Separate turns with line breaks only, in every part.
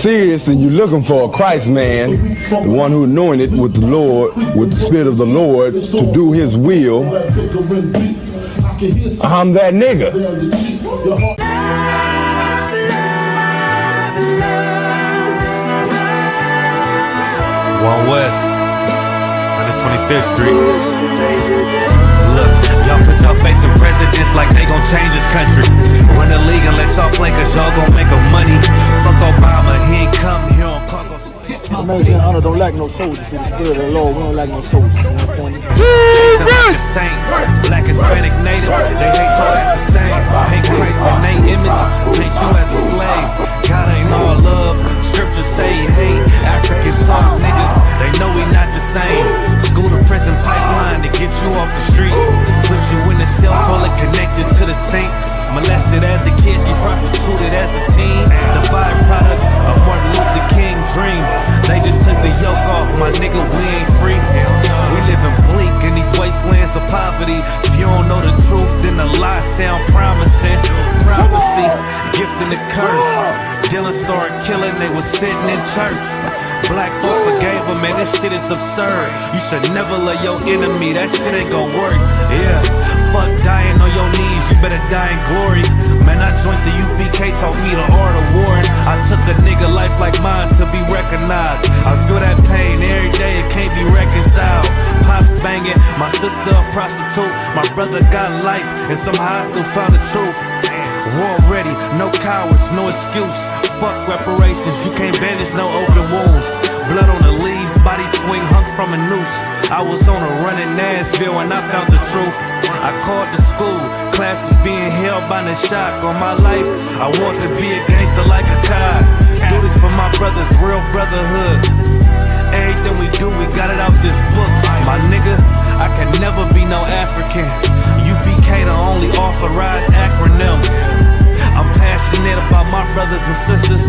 Serious, and you're looking for a Christ man, the one who anointed with the Lord, with the Spirit of the Lord, to do His will. I'm that nigga.
One West, 125th Street. Look, y'all put your faith in presidents like they gon' change this country. Run the league and let y'all play, cause y'all gon' make a money. Fuck Obama, he ain't come here on cargo.
American honor don't lack no soldiers. With the Spirit of the Lord, we don't lack no soldiers. You understand me?
Like a saint, black, Hispanic, native, they hate y'all as the same. Hate Christ in their image, paint you as a slave. God ain't all love, scriptures say hate. African soft niggas, they know we not the same. School to prison pipeline to get you off the streets. Put you in the cell, toilet connected to the sink. Molested as a kid, she prostituted as a teen. The byproduct of Martin Luther King dreams. They just took the yoke off, my nigga, we ain't free. We living bleak in these wastelands of poverty. If you don't know the truth, then the lies sound promising. Prophecy, gift and the curse. Dylan started killing, they was sitting in church. Black folk forgave him, man, this shit is absurd. You should never love your enemy, that shit ain't gon' work. Yeah, fuck dying on your knees, you better die in glory. Man, I joined the I.S.U.P.K, taught me the art of warring. I took a nigga life like mine to be recognized. I feel that pain every day, it can't be reconciled. Pops banging, my sister a prostitute. My brother got life, and somehow I still found the truth. War ready, no cowards, no excuse. Fuck reparations, you can't bandage no open wounds. Blood on the leaves, body swing hung from a noose. I was on a run in Nashville and I found the truth. I called the school, classes being held by the shock on my life. I want to be a gangster like a cop. Do this for my brothers, real brotherhood. Everything we do, we got it out this book. My nigga, I can never be no African. U.P.K the only authorized acronym. I'm passionate about my brothers and sisters.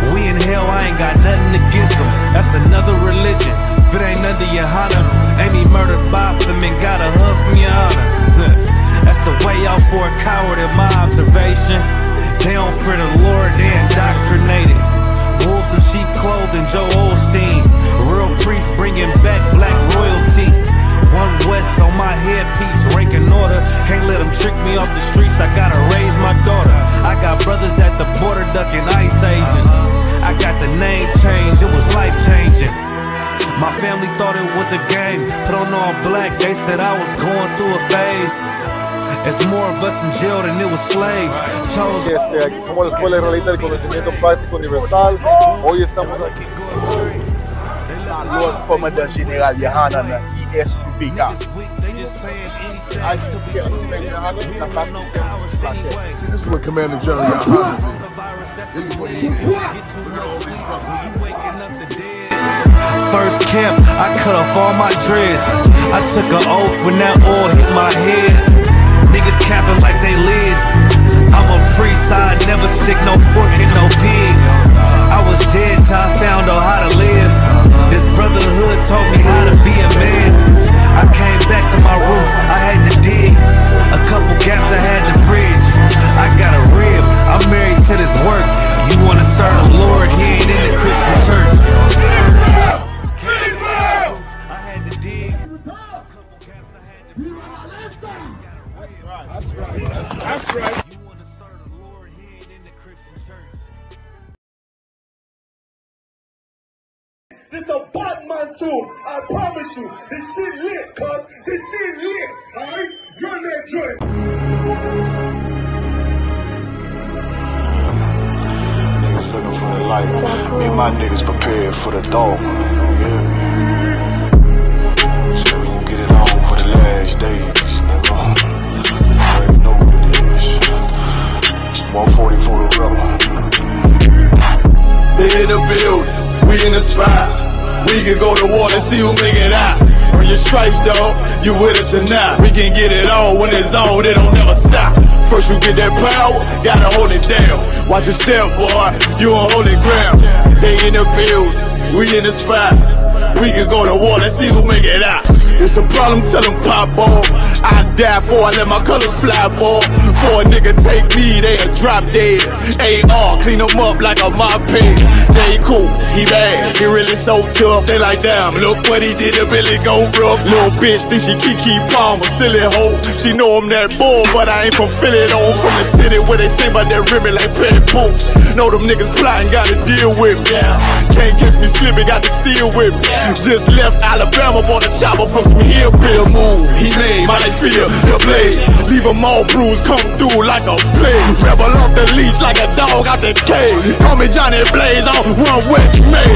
We in hell, I ain't got nothing against them. That's another religion. If it ain't under YAHANNA, ain't he murdered by them and got a hug from YAHANNA. That's the way out for a coward in my observation. They don't fear the Lord, they indoctrinated. Wolves in sheep clothing, Joe Osteen. Real priests bringing back black royalty. One West on my headpiece, ranking order. Can't let them trick me off the streets, I gotta raise my daughter. I got brothers at the border ducking ICE agents. I got the name change, it was life changing. My family thought it was a game, put on all black, they said I was going through a phase. It's more of us in jail than it was slaves.
Aquí somos la Escuela Israelita del Conocimiento Práctico Universal. Hoy estamos aquí. Lord Commandant General Yahanna, I.S.U.P.K.
This is what Commander General Yahanna did. This is what he did.
First camp, I cut off all my dreads. I took an oath when that oil hit my head. Niggas capping like they lids. I'm a priest, I never stick no fork in no pig. I was dead till I found out how to live. This brotherhood taught me how to be a man. I came back to my roots, I had to dig. A couple gaps I had to bridge. I got a rib, I'm married to this work. You wanna serve the Lord, he ain't in the Christian church. I had to dig.
That's right.
You wanna serve the Lord, he ain't in the Christian church.
This a Batman tool. I promise you. This shit lit, cuz. This shit lit. Alright? You're next joint.
Niggas looking for the light. Me and my niggas prepared for the dog. Yeah. So we gon' get it on for the last days, nigga. I already know what it is. 140 for the rubber.
They in the building, we in the spot. We can go to war and see who make it out. Earn your stripes, dog, you with us or not. We can get it on when it's on, it don't never stop. First you get that power, gotta hold it down. Watch your step, boy, you on holy ground. They in the building, we in the spot. We can go to war and see who make it out. It's a problem, tell them pop off. I die for I let my colors fly, boy. For a nigga take me, they a drop dead. AR, clean them up like a mop pig. Say he cool, he bad, he really so tough. They like, damn, look what he did, it really go rough. Little bitch think she Kiki Palmer, silly hoe. She know I'm that bull, but I ain't from Philly though. From the city where they say about that ribbon like petty poops. Know them niggas plotting, gotta deal with me. Can't catch me slipping, got to steal with me. Just left Alabama, bought a chopper from some hillbilly move. He made my life feel the blade. Leave them all bruised, come through like a plague. Rebel off the leash like a dog out the cage. Call me Johnny Blaze on Run West May.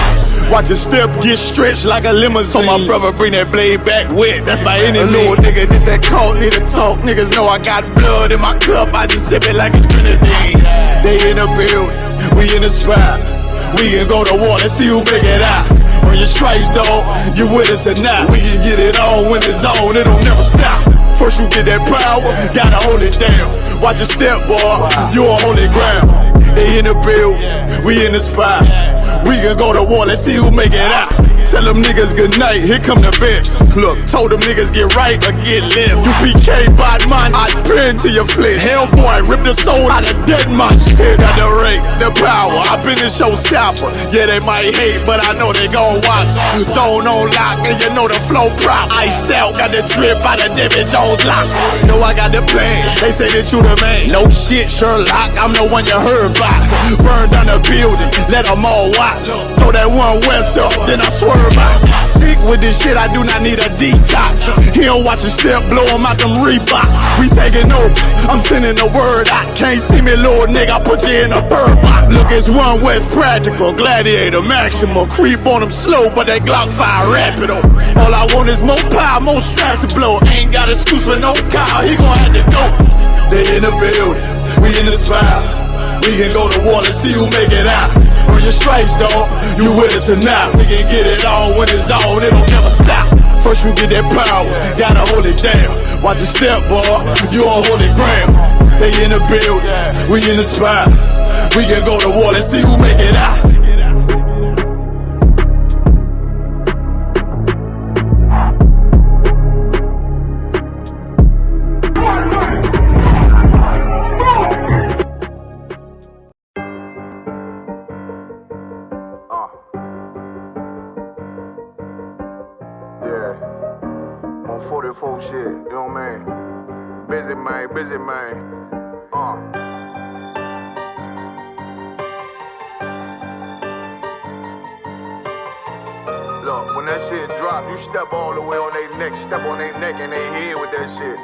Watch your step get stretched like a limousine. So my brother bring that blade back wet, that's by any little nigga, this that cult, need to talk. Niggas know I got blood in my cup, I just sip it like it's grenadine. They in the building, we in the spot. We can go to war, let's see who make it out. On your stripes, dog, you with us or not. We can get it on when it's on, it'll never stop. First you get that power, gotta hold it down. Watch your step, boy, you on holy ground. They in the building, we in the spot. We can go to war, let's see who make it out. Tell them niggas good night, here come the best. Look, told them niggas get right or get left. U.P.K, bad man, I pin to your flesh. Hellboy, rip the soul out of dead man shit. Got the rate, the power, I been the showstopper. Yeah, they might hate, but I know they gon' watch. Zone on lock, and you know the flow prop. Iced out, got the drip out of David Jones lock. Know I got the plan, they say that you the man. No shit, Sherlock, I'm the one you heard about. Burn down the building, let them all watch. Throw that one west up, then I swerve out. Sick with this shit, I do not need a detox. He don't watch a step, blow him out them Reeboks. We taking over, I'm sending the word out. Can't see me, little nigga, I put you in a bird box. Look, it's One West practical, gladiator, maximum. Creep on them slow, but that Glock fire rapid. All I want is more power, more straps to blow. Ain't got excuse for no car, he gon' have to go. They in the building, we in the spot. We can go to war and see who make it out. On your stripes, dog, you with us or not. We can get it on when it's on, it'll never stop. First you get that power, gotta hold it down. Watch your step, boy, you on holy ground. They in the building, we in the spot. We can go to war and see who make it out.
Yeah, on 44 shit, you know what I mean? Busy man. Look, when that shit drop, you step all the way on their neck, step on their neck and their head with that shit.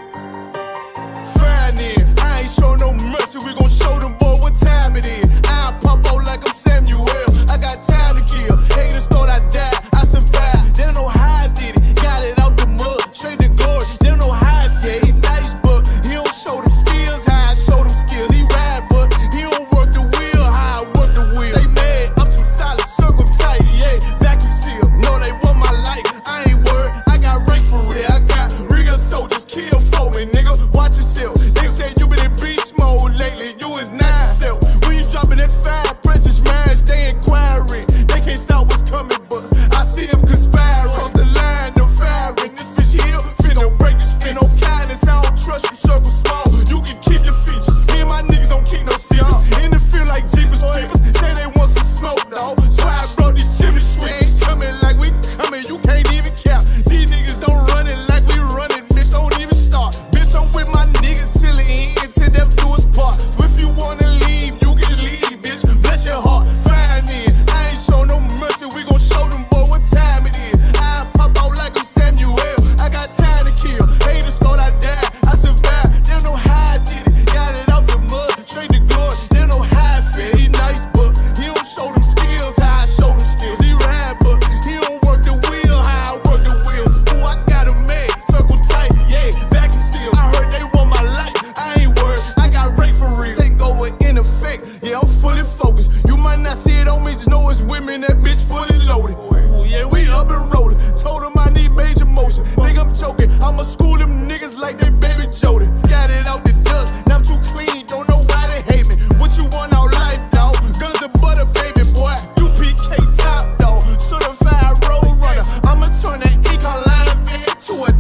Fine in, I ain't show no mercy, we gon' show them boy what time it is. I pop out like I'm Samuel, I got time to kill. Haters thought I died, I survived. They don't know how I did it, got it out the mud, straight to glory. They don't know how I feel, he nice but he don't show them skills, how I show them skills. He ride but he don't work the wheel, how I work the wheel. They mad, I'm too solid, circle tight, yeah, vacuum seal. No, they want my life, I ain't worried, I got rank for real. I got real soldiers, kill for me, nigga, watch yourself. They said you been in beast mode lately, you is not yourself. When you dropping that fire, precious marriage, they inquiring. They can't stop what's coming, but I see them conspiring. Cross the line, them firing. This bitch here, finna break the spin. No kindness, I don't trust you, circle small. You can keep your features. Me and my niggas don't keep no secrets. In the field like Jeepers Creepers, say they want some smoke, dawg. So I brought these chimney sweeps. Coming like we coming, you can't even cap. These niggas don't run it like we running, bitch, don't even start. Bitch, I'm with my niggas till the end, till death do us part. So if you wanna leave, you can leave, bitch, bless your heart. Fine in, I ain't show no mercy, we gon' show them boy what time it is. I pop out like I'm Samuel, I got time to kill. Haters thought I died, I survived. They don't know how I did it, got it out the mud, straight to glory. They don't know how I feel, he nice but he don't show them skills, how I show them skills. He ride but he don't work the wheel, how I work the wheel. Ooh, I got a man, circle tight, yeah, vacuum seal. I heard they want my life, I ain't worried, I got rate for real. Take over in effect, yeah, I'm fully focused. You might not see it on me, just know it's women, that bitch fully loaded. Ooh, yeah, we up and rolling. Told them I need major motion. Think I'm joking, I'ma school them niggas like they baby Jody. Got it out the dust, now I'm too clean, don't know why they hate me. What you want out life, dawg? Guns and butter, baby boy. U.P.K top, dawg. Certified road runner. I'ma turn that econ line van to a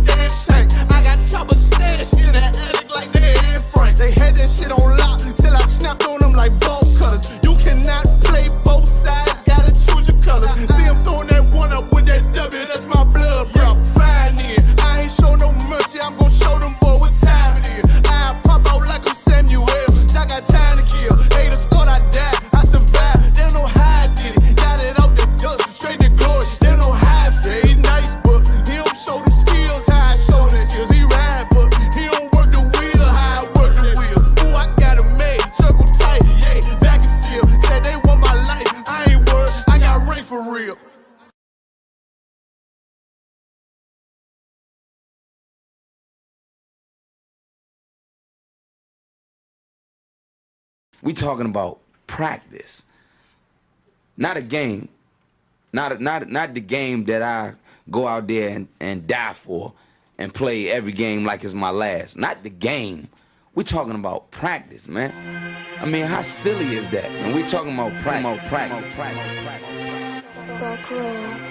We talking about practice, not a game, not the game that I go out there and die for and play every game like it's my last. Not the game. We talking about practice, man. I mean, how silly is that? And we talking about practice.
Back row.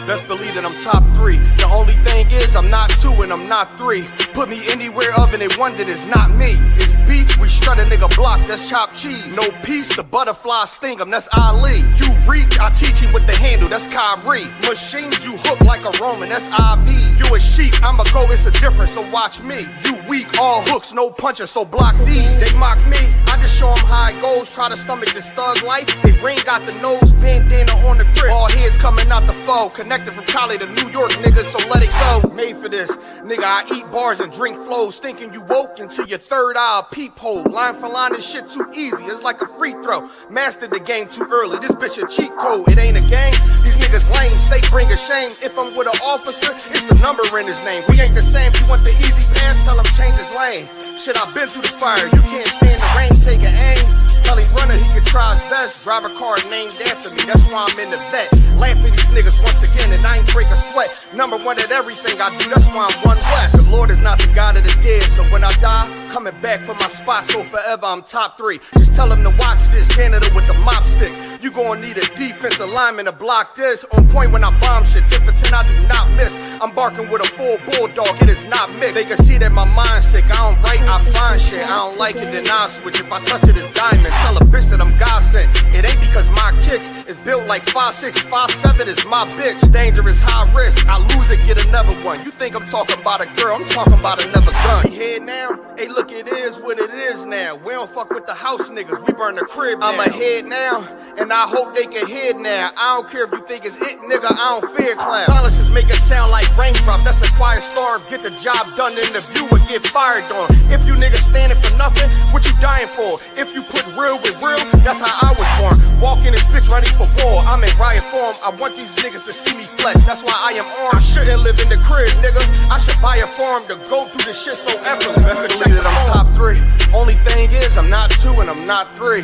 Best believe that I'm top 3. The only thing is I'm not 2 and I'm not 3. Put me anywhere of and they wonder it's not me. It's beef, we strut a nigga block, that's chopped cheese. No peace, the butterfly sting him, that's Ali. You reach, I teach him with the handle, that's Kyrie. Machines, you hook like a Roman, that's IV. You a sheep, I'm a go, it's a difference, so watch me. You weak, all hooks, no punches, so block these. They mock me, I just show them how it goes. Try to stomach this thug life. They ring got the nose, bandana on the grip. All heads coming out the foe. Connected from Cali to New York, nigga, so let it go. Made for this, nigga, I eat bars and drink flows. Thinking you woke into your third eye peephole. Line for line, this shit too easy, it's like a free throw. Mastered the game too early, this bitch a cheat code. It ain't a game, these niggas lame, they bring a shame. If I'm with an officer, it's a number in his name. We ain't the same, you want the easy pass, tell him change his lane. Shit, I've been through the fire, you can't stand the rain, take an aim. Tell him runner, he can try his best. Drive a car named after me, that's why I'm in the vet. Laugh at these niggas once again and I ain't break a sweat. Number 1 at everything I do, that's why I'm one west. The Lord is not the God of the dead, so when I die, coming back for my spot, so forever I'm top 3. Just tell him to watch this janitor with the mop stick. You gon' need a defensive lineman to block this. On point when I bomb shit, 10 for 10 I do not miss. I'm barking with a full bulldog, it is not mixed. They can see that my mind's sick, I don't write, I find shit. I don't like it, then I'll switch. If I touch it, it's diamond. Tell a bitch that I'm God sent. It ain't because my kicks is built like 5'6", 5'7" is my bitch. Dangerous, high risk. I lose it, get another one. You think I'm talking about a girl? I'm talking about another gun. We here now? Hey, look, it is what it is now. We don't fuck with the house niggas. We burn the crib down. I'm ahead now, and I hope they can hear now. I don't care if you think it's it, nigga. I don't fear clown. Silences make it sound like raindrop. That's a quiet storm. Get the job done in the view and get fired on. If you niggas standing for nothing, what you dying for? If you put real with real, that's how I was born. Walking this bitch ready for war. I'm in riot form. I want these niggas to see me flex. That's why I am armed. I shouldn't live in the crib, nigga. I should buy a farm to go through this shit so effortless. Best believe that I'm top 3. Only thing is I'm not 2 and I'm not 3.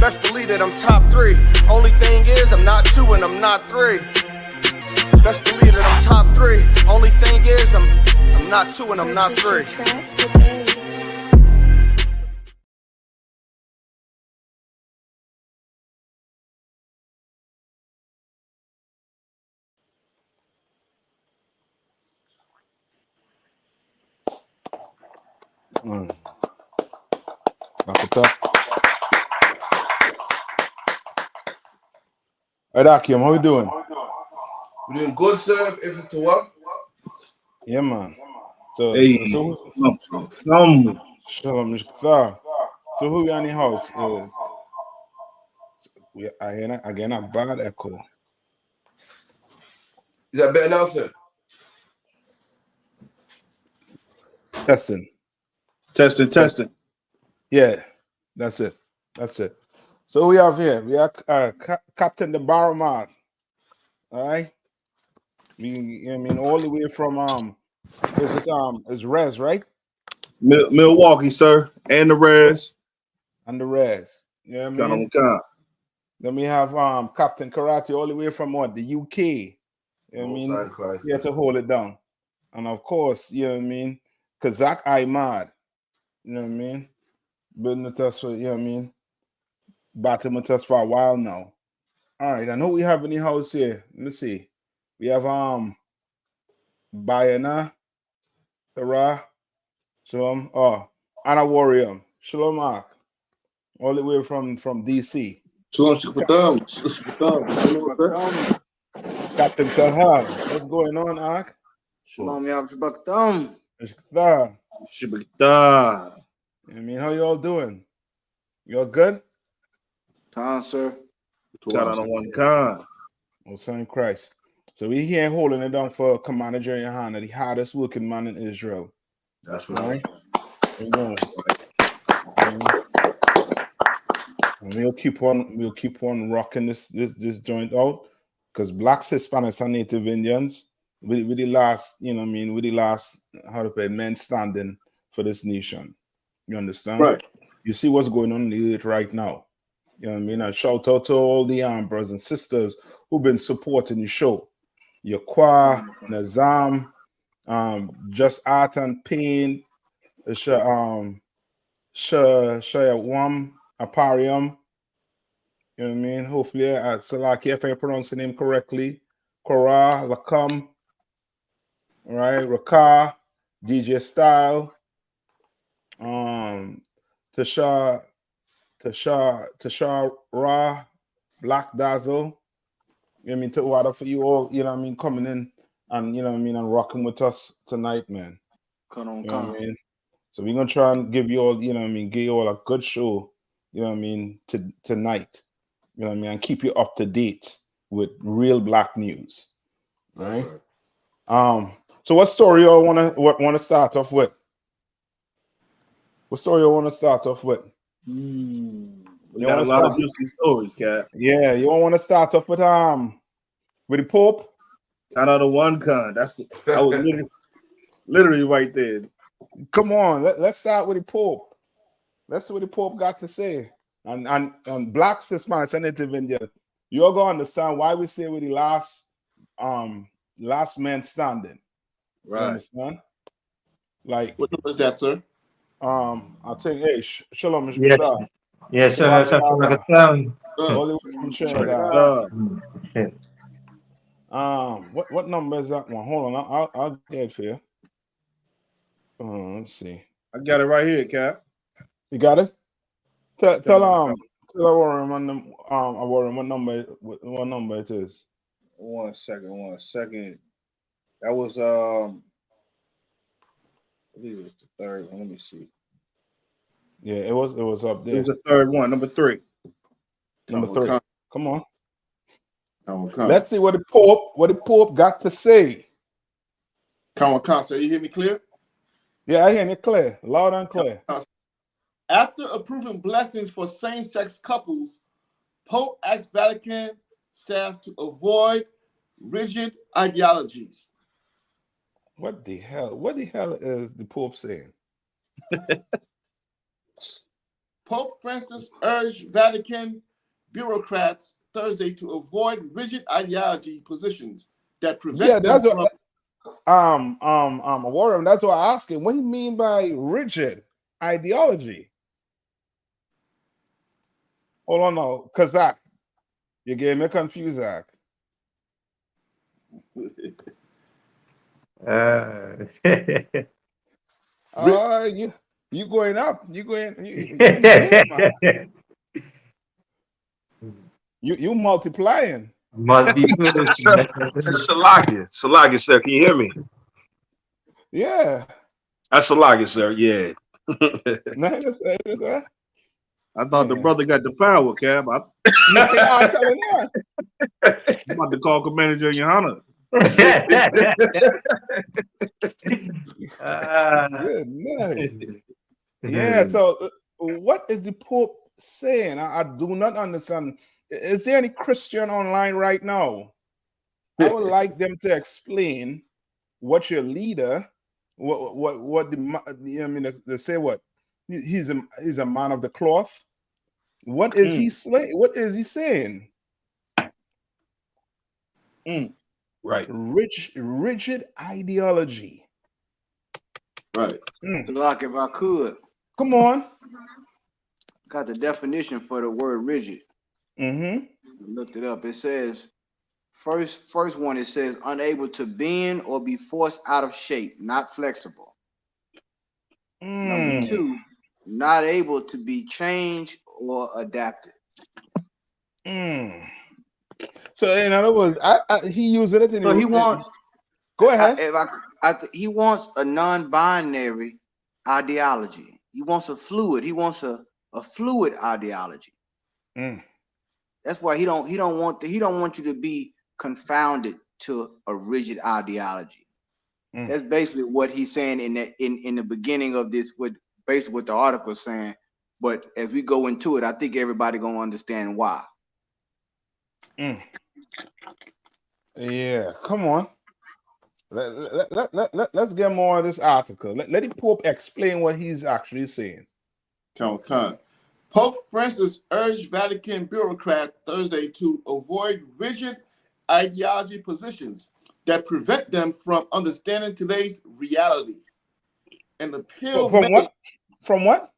Best believe that I'm top 3. Only thing is I'm not 2 and I'm not 3. Best believe that I'm top 3. Only thing is I'm not 2 and I'm not 3.
Knock it up. All right, Akim, how we doing?
We're doing good, sir. If it's to work.
Yeah, man. So,
Hey,
Shalom. So who we on the house? Again, a bad echo.
Is that better now, sir?
Testing. Yeah, that's it. So we have here, we have Captain the Barraman. All right. All the way from is Rez, right?
Milwaukee, sir, and the Rez.
Yeah, Then we have Captain Karate all the way from the UK. You know what I mean? Here to hold it down. And of course, you know what I mean, Kazak Ahmad. You know what I mean? Been with us for, you know what I mean, battling with us for a while now. All right, I know we have in the house here. Let's see. We have Bayana, Tara, Shalom, Anna Warrior, Shalom Mark, all the way from DC.
Shalom,
Captain Kahal, what's going on, Ark?
Shalom, Yahweh.
I mean, how you all doing? You all good?
Khan, sir.
Oh, son Christ. So we here holding it down for Commander YAHANNA, the hardest working man in Israel.
That's right.
And we'll keep on rocking this joint out, because blacks, Hispanics, and Native Indians, with the last, you know what I mean, with the last, how to put it, men standing for this nation. You understand?
Right.
You see what's going on in the earth right now. You know what I mean? And shout out to all the brothers and sisters who've been supporting the show. Yakwa, Nazam, Just Art and Pain, Shayawam, Aparium. You know what I mean? Hopefully, Salaki, if I pronounce the name correctly. Korah, Lakam, all right, Raka, DJ Style, Tasha Ra, Black Dazzle. You know what I mean? To water for you all, you know what I mean, coming in and you know what I mean and rocking with us tonight, man.
Come on,
you know what I mean? So we're gonna try and give you all, you know what I mean, give you all a good show, you know what I mean, tonight. You know what I mean, and keep you up to date with real black news. Right? So what story you wanna start off with? What story you wanna start off with?
We got a lot of juicy stories, Cap.
Yeah, you want to start off with the Pope?
Shout out to one con. That was literally right there.
Come on, let's start with the Pope. Let's see what the Pope got to say. And black cis-man and native Indian, you're gonna understand why we say we're the last man standing.
Right.
You understand? Like
what was that, sir?
I'll take Shalom.
Yes, yes, sir.
All the way from Trinidad. What number is that one? Hold on, I'll get it for you. Let's see.
I got it right here, Cap.
You got it? Tell Warren what number it is.
One second. That was I believe it was the third one. Let me see.
Yeah, it was up there.
It was the third one, number 3.
Number 3. Come on. Let's see what the Pope got to say.
Come on, sir. You hear me clear?
Yeah, I hear you clear, loud and clear.
After approving blessings for same-sex couples, Pope asked Vatican staff to avoid rigid ideologies.
What the hell? What the hell is the Pope saying?
Pope Francis urged Vatican bureaucrats Thursday to avoid rigid ideology positions that prevent them from.
Warren, that's what I asked him. What do you mean by rigid ideology? Hold on, no, because Zach, you gave me confused, Zach. You going up? You multiplying.
Salakia, sir. Can you hear me?
Yeah.
That's Salakia, sir. Yeah. I thought the brother got the power, Cap. I'm about to call Commander YAHANNA.
Good night. Yeah. So, what is the Pope saying? I do not understand. Is there any Christian online right now? I would like them to explain what your leader, they say what he's a man of the cloth. What is he saying? What is he saying?
Right.
Rigid ideology.
Right. Like if I could.
Come on.
Got the definition for the word rigid.
Mm-hmm.
Looked it up. It says first one, it says unable to bend or be forced out of shape, not flexible. Number 2, not able to be changed or adapted.
So in other words, he used it.
So he wants.
Go ahead.
He wants a non-binary ideology. He wants a fluid. He wants a fluid ideology. That's why he don't want you to be confounded to a rigid ideology. That's basically what he's saying in the beginning of this, basically what the article is saying. But as we go into it, I think everybody gonna understand why.
Yeah, come on. Let's get more of this article. Let the Pope explain what he's actually saying.
Pope Francis urged Vatican bureaucrats Thursday to avoid rigid ideology positions that prevent them from understanding today's reality. And the appeal
From what?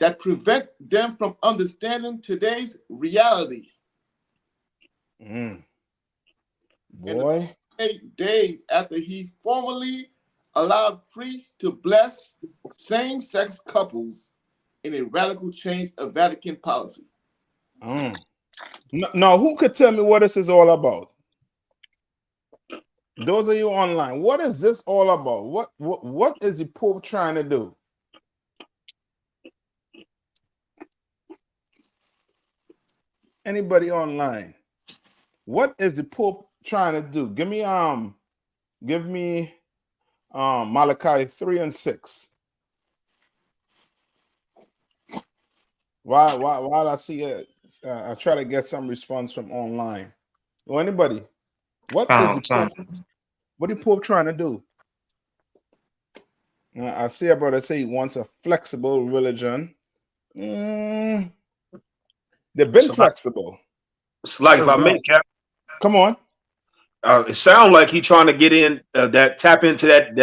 That prevent them from understanding today's reality.
Boy.
8 days after he formally allowed priests to bless same-sex couples in a radical change of Vatican policy.
Now, who could tell me what this is all about? Those of you online, what is this all about? What is the Pope trying to do? Anybody online? What is the Pope trying to do? Give me Malachi 3 and 6. While I see it, I try to get some response from online. Or anybody? What is the Pope trying to do? I see a brother say he wants a flexible religion. They've been flexible.
It's like if I make Cap.
Come on.
It sounds like he's trying to get in tap into that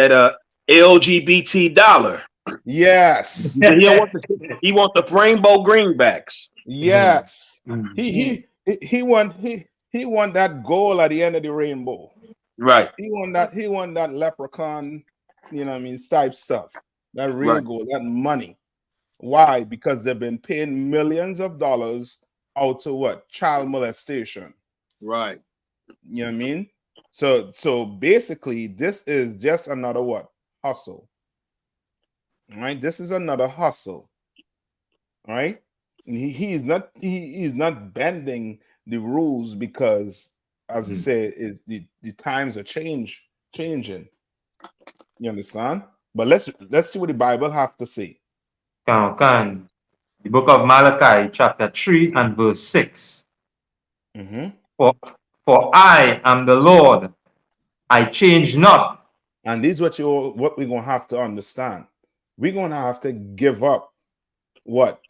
LGBT dollar.
Yes.
He want the rainbow greenbacks.
Yes. He want that goal at the end of the rainbow.
Right.
He want that leprechaun, you know what I mean, type stuff. That real goal, that money. Why? Because they've been paying millions of dollars out to what? Child molestation.
Right.
You know what I mean? So basically, this is just another what? Hustle. Right? This is another hustle. Right? And he's not bending the rules because, as he said, is the times are changing. You understand? But let's see what the Bible have to say.
The book of Malachi, chapter 3 and verse 6. For I am the Lord, I change not.
And this is what we're gonna have to understand. We're gonna have to give up what?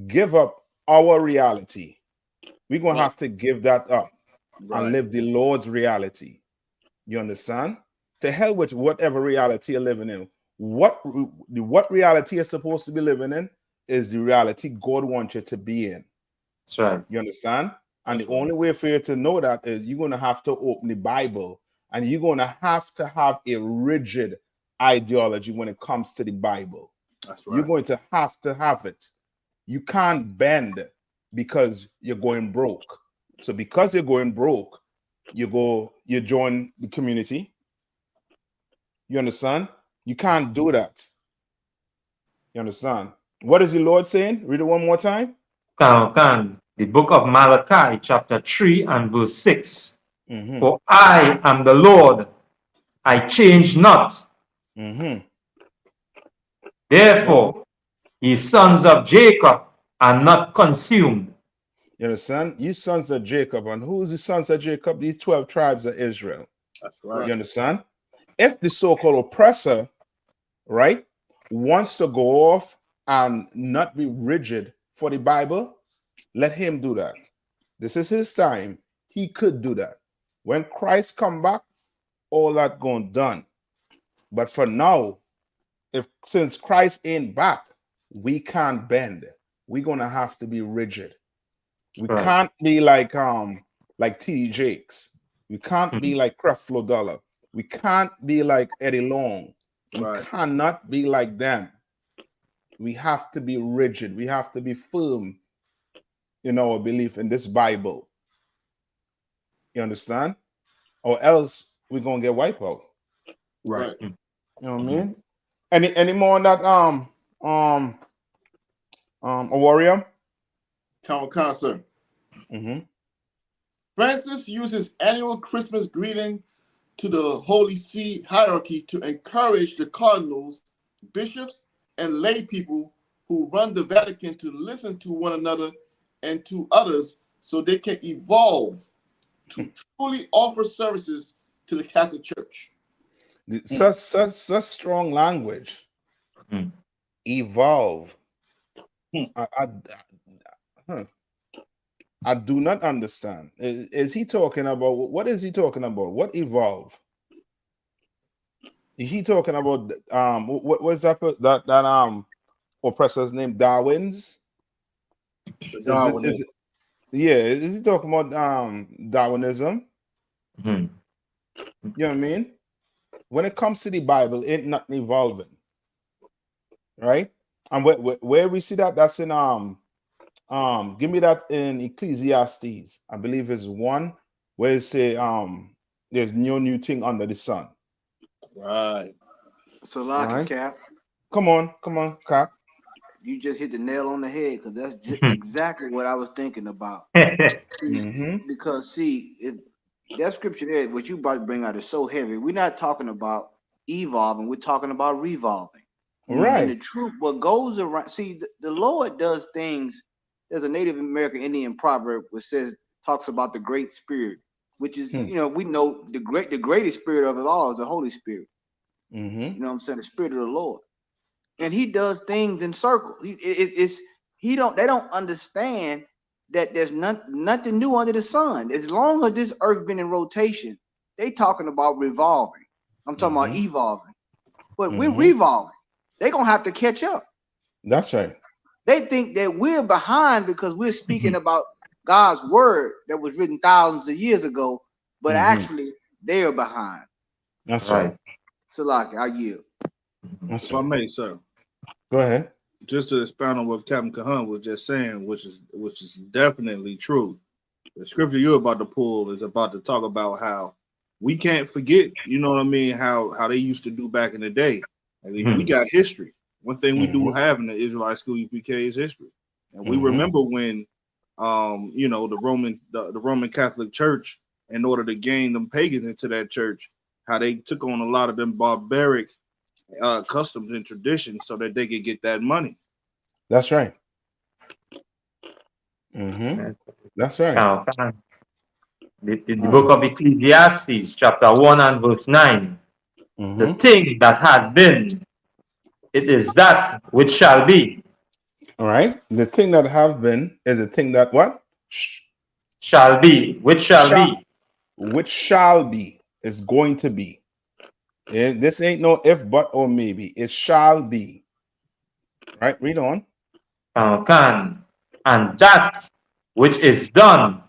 Give up our reality. We're gonna have to give that up and live the Lord's reality. You understand? To hell with whatever reality you're living in. What reality you're supposed to be living in is the reality God wants you to be in.
That's right.
You understand? And the only way for you to know that is you're going to have to open the Bible, and you're going to have a rigid ideology when it comes to the Bible.
That's right.
You're going to have it. You can't bend because you're going broke. So because you're going broke, you join the community. You understand? You can't do that. You understand? What is the Lord saying? Read it one more time.
The book of Malachi, chapter 3 and verse 6. For I am the Lord, I change not. Therefore, ye sons of Jacob are not consumed.
You understand? You sons of Jacob. And who is the sons of Jacob? These 12 tribes of Israel.
That's right.
You understand? If the so-called oppressor, right, wants to go off and not be rigid for the Bible, let him do that. This is his time. He could do that. When Christ come back, all that going done. But for now, since Christ ain't back, we can't bend. We're gonna have to be rigid. We can't be like T.D. Jakes. We can't be like Creflo Dollar. We can't be like Eddie Long. We cannot be like them. We have to be rigid. We have to be firm in our belief in this Bible. You understand? Or else we're gonna get wiped out.
Right.
You know what I mean? Any more on that a warrior?
Sir. Francis uses annual Christmas greeting to the Holy See hierarchy to encourage the cardinals, bishops, and lay people who run the Vatican to listen to one another and to others so they can evolve to truly offer services to the Catholic Church.
Such strong language. Evolve. I do not understand. Is he talking about, what is he talking about? What evolve? Is he talking about what was that oppressor's name? Darwin's? Is it, yeah, is he talking about Darwinism? You know what I mean? When it comes to the Bible, it ain't nothing evolving. Right? And where we see that, that's in give me that in Ecclesiastes. I believe it's 1 where it say there's no new thing under the sun.
Right.
So like Cap.
Come on, Cap.
You just hit the nail on the head, because that's just exactly what I was thinking about. Because see, if that scripture there, what you about to bring out is so heavy. We're not talking about evolving, we're talking about revolving.
Right.
And the truth, what goes around, see, the Lord does things. There's a Native American Indian proverb which talks about the Great Spirit, which is, we know the greatest spirit of it all is the Holy Spirit. You know what I'm saying? The Spirit of the Lord. And he does things in circles. They don't understand that there's nothing new under the sun. As long as this earth been in rotation, they talking about revolving. I'm talking about evolving. But we're revolving. They're gonna have to catch up.
That's right.
They think that we're behind because we're speaking about God's word that was written thousands of years ago, but actually they're behind.
That's right.
So like I yield.
If I may, sir.
Go ahead.
Just to expound on what Captain Kahan was just saying, which is definitely true. The scripture you're about to pull is about to talk about how we can't forget, you know what I mean, how they used to do back in the day. I mean, we got history. One thing we do have in the Israelite school UPK is history. And we remember when the Roman Catholic Church, in order to gain them pagans into that church, how they took on a lot of them barbaric customs and traditions so that they could get that money.
That's right. That's right.
Now, the book of Ecclesiastes, chapter 1 and verse 9. The thing that had been, it is that which shall be.
All right. The thing that have been is a thing that what?
Shall be. Which shall be.
Which shall be is going to be. This ain't no if, but, or maybe. It shall be. Right? Read on.
And that which is done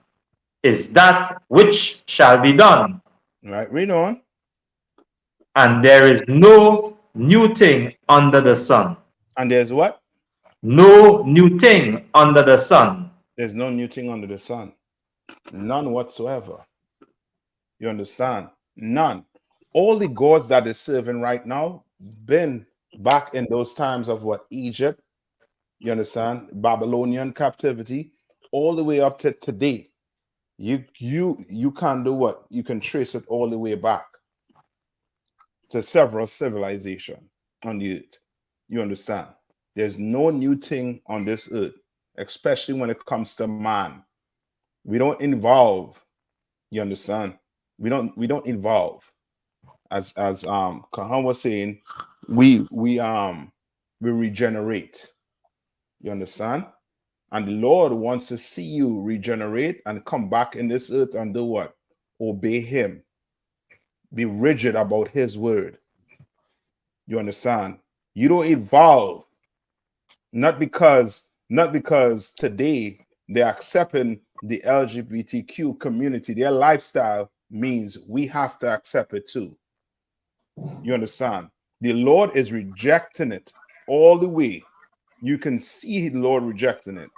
is that which shall be done.
Right? Read on.
And there is no new thing under the sun.
And there's what?
No new thing under the sun.
There's no new thing under the sun. None whatsoever. You understand? None. All the gods that they're serving right now been back in those times of what? Egypt. You understand? Babylonian captivity, all the way up to today. You can do what? You can trace it all the way back to several civilizations on the earth. You understand? There's no new thing on this earth, especially when it comes to man. We don't evolve. You understand? We don't evolve. As Kahan was saying, we regenerate. You understand? And the Lord wants to see you regenerate and come back in this earth and do what? Obey him. Be rigid about his word. You understand? You don't evolve. Not because today they're accepting the LGBTQ community. Their lifestyle means we have to accept it too. You understand? The Lord is rejecting it all the way. You can see the Lord rejecting it.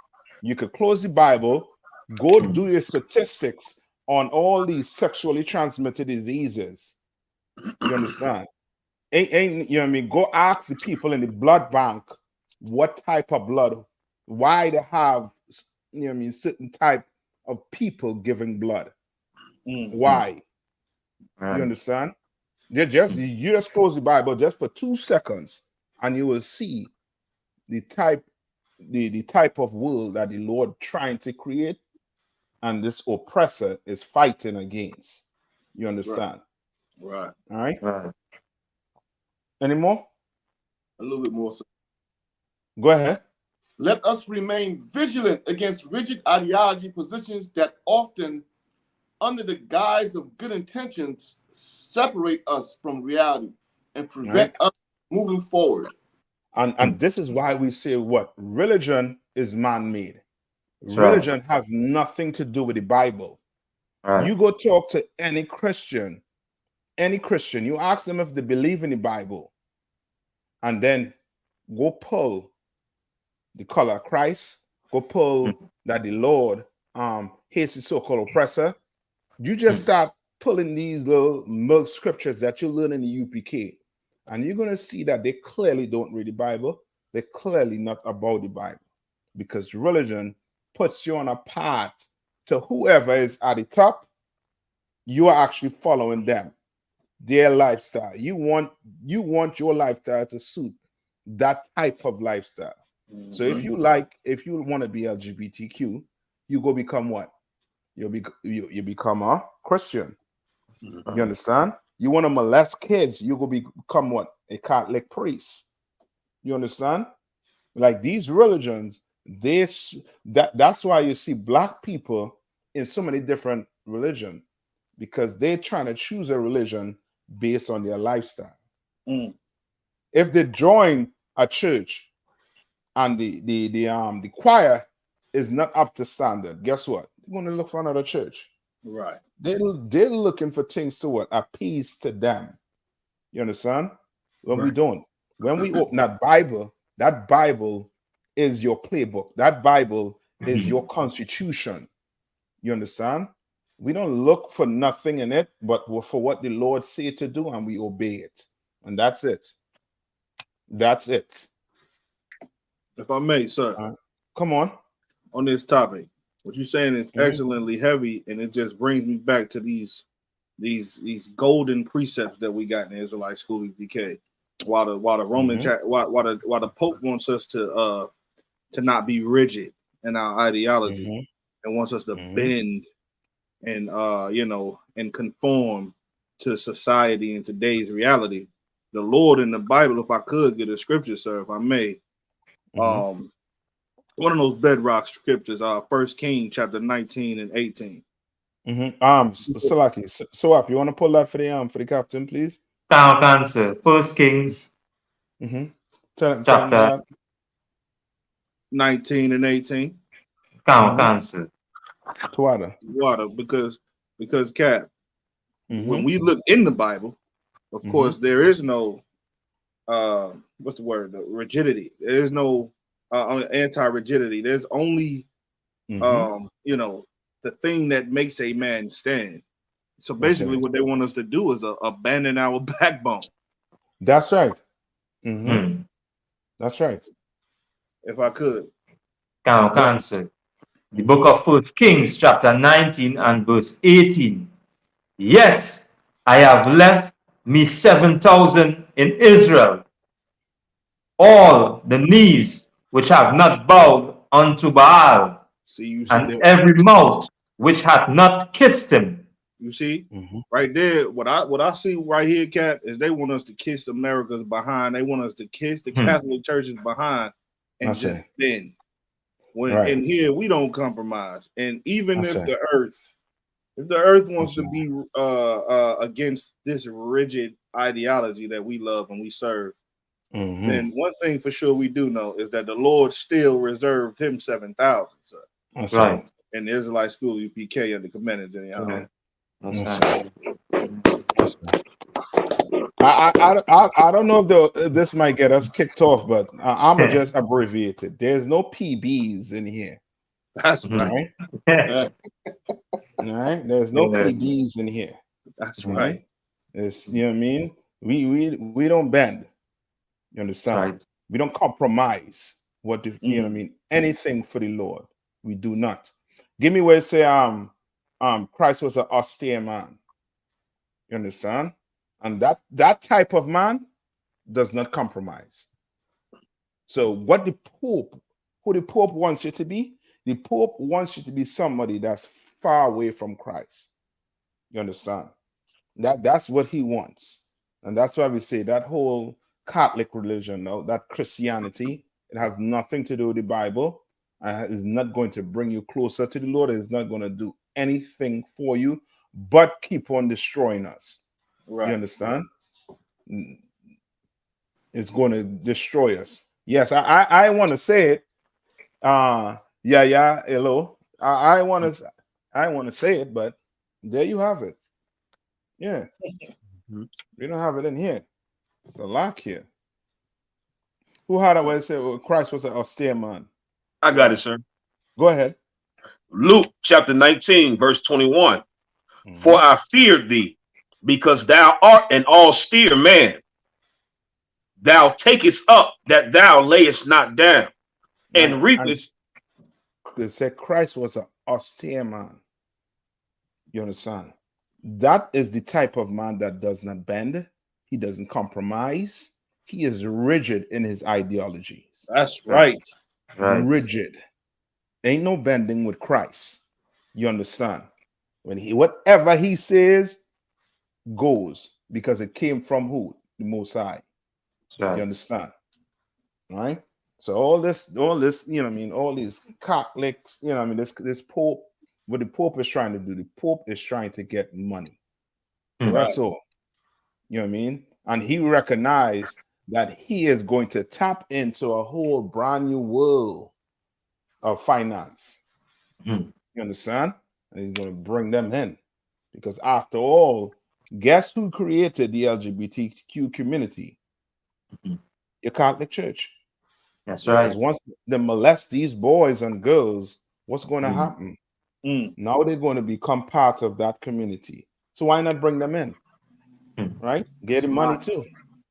You could close the Bible, go do your statistics on all these sexually transmitted diseases. You understand? Ain't you know what I mean? Go ask the people in the blood bank what type of blood, why they have, you know what I mean, certain type of people giving blood. Why? You understand? You just close the Bible just for 2 seconds, and you will see the type of world that the Lord trying to create and this oppressor is fighting against. You understand?
Right.
All right. Any more?
A little bit more.
Go ahead.
Let us remain vigilant against rigid ideology positions that often, under the guise of good intentions, separate us from reality and prevent us moving forward.
And this is why we say what? Religion is man-made. Religion has nothing to do with the Bible. You go talk to any Christian, you ask them if they believe in the Bible, and then go pull the color of Christ, go pull that the Lord hates the so-called oppressor. You just start pulling these little milk scriptures that you learn in the UPK, and you're going to see that they clearly don't read the Bible. They're clearly not about the Bible, because religion puts you on a path to whoever is at the top. You are actually following them, their lifestyle. You want your lifestyle to suit that type of lifestyle. So if you want to be LGBTQ, you go become what? You become a Christian. You understand? You want to molest kids, you go become what? A Catholic priest. You understand? Like these religions, that's why you see black people in so many different religions, because they're trying to choose a religion based on their lifestyle. If they join a church and the choir is not up to standard, guess what? They're going to look for another church.
Right.
They're looking for things to what? Appease to them. You understand? When we don't. When we open that Bible is your playbook. That Bible is your constitution. You understand? We don't look for nothing in it, but for what the Lord said to do, and we obey it. And that's it. That's it.
If I may, sir.
Come on.
On this topic, what you're saying is excellently heavy, and it just brings me back to these golden precepts that we got in the Israelite school UPK. While the Roman while the Pope wants us to not be rigid in our ideology and wants us to bend and and conform to society and today's reality. The Lord in the Bible, if I could get a scripture, sir, if I may, one of those bedrock scriptures, 1 Kings chapter 19 and 18.
Salaki, SWAP, you want to pull that for the captain, please?
Can't answer. 1 Kings
chapter
19 and 18.
Can't answer.
Water, because Cap, when we look in the Bible, of course, there is no what's the word? The rigidity. There is no anti-rigidity. There's only the thing that makes a man stand. So basically, what they want us to do is abandon our backbone.
That's right. That's right.
If I could. Can't answer. The book of 1 Kings, chapter 19 and verse 18. Yet I have left me 7,000 in Israel, all the knees which have not bowed unto Baal, and every mouth which hath not kissed him.
You see, right there, what I see right here, Cap, is they want us to kiss America's behind. They want us to kiss the Catholic churches behind and just bend. In here we don't compromise. And even if the earth wants to be against this rigid ideology that we love and we serve, then one thing for sure we do know is that the Lord still reserved him 7,000.
That's right.
In the Israelite school UPK under commander.
I don't know if this might get us kicked off, but I'm gonna just abbreviate it. There's no PBs in here.
That's right.
All right. There's no PBs in here.
That's right.
It's, you know what I mean? We don't bend. You understand? Right. We don't compromise you know what I mean? Anything for the Lord. We do not. Give me where it say Christ was an austere man. You understand? And that type of man does not compromise. So what who the Pope wants you to be, the Pope wants you to be somebody that's far away from Christ. You understand? That's what he wants. And that's why we say that whole Catholic religion, no, that Christianity. It has nothing to do with the Bible. It's not going to bring you closer to the Lord. It's not going to do anything for you, but keep on destroying us. Right. You understand? It's going to destroy us. Yes, I want to say it. Hello. I want to say it, but there you have it. Yeah. We don't have it in here. It's a lock here. Who had a way to say Christ was an austere man?
I got it, sir.
Go ahead.
Luke chapter 19, verse 21. For I feared thee, because thou art an austere man. Thou takest up that thou layest not down, and reapest.
It said Christ was an austere man. You understand? That is the type of man that does not bend. He doesn't compromise. He is rigid in his ideologies.
That's right.
Rigid. Ain't no bending with Christ. You understand? When whatever he says goes, because it came from who? The Most High. Right. You understand? Right? So all this, you know what I mean, all these Catholics, you know what I mean, this Pope, what the Pope is trying to do, the Pope is trying to get money. That's all. You know what I mean? And he recognized that he is going to tap into a whole brand new world of finance. You understand? And he's going to bring them in. Because after all, guess who created the LGBTQ community? Your Catholic Church.
That's right.
Because once they molest these boys and girls, what's going to happen? Now they're going to become part of that community. So why not bring them in? Right? Get them money too.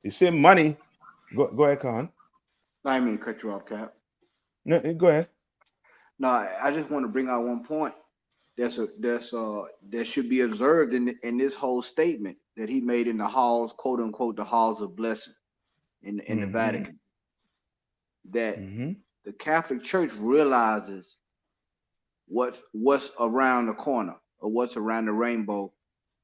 You say money. Go ahead, Khan.
I didn't mean to cut you off, Cap.
No, go ahead.
No, I just want to bring out one point. That should be observed in this whole statement that he made in the halls, quote unquote, the halls of blessing in the Vatican. That the Catholic Church realizes what's around the corner or what's around the rainbow,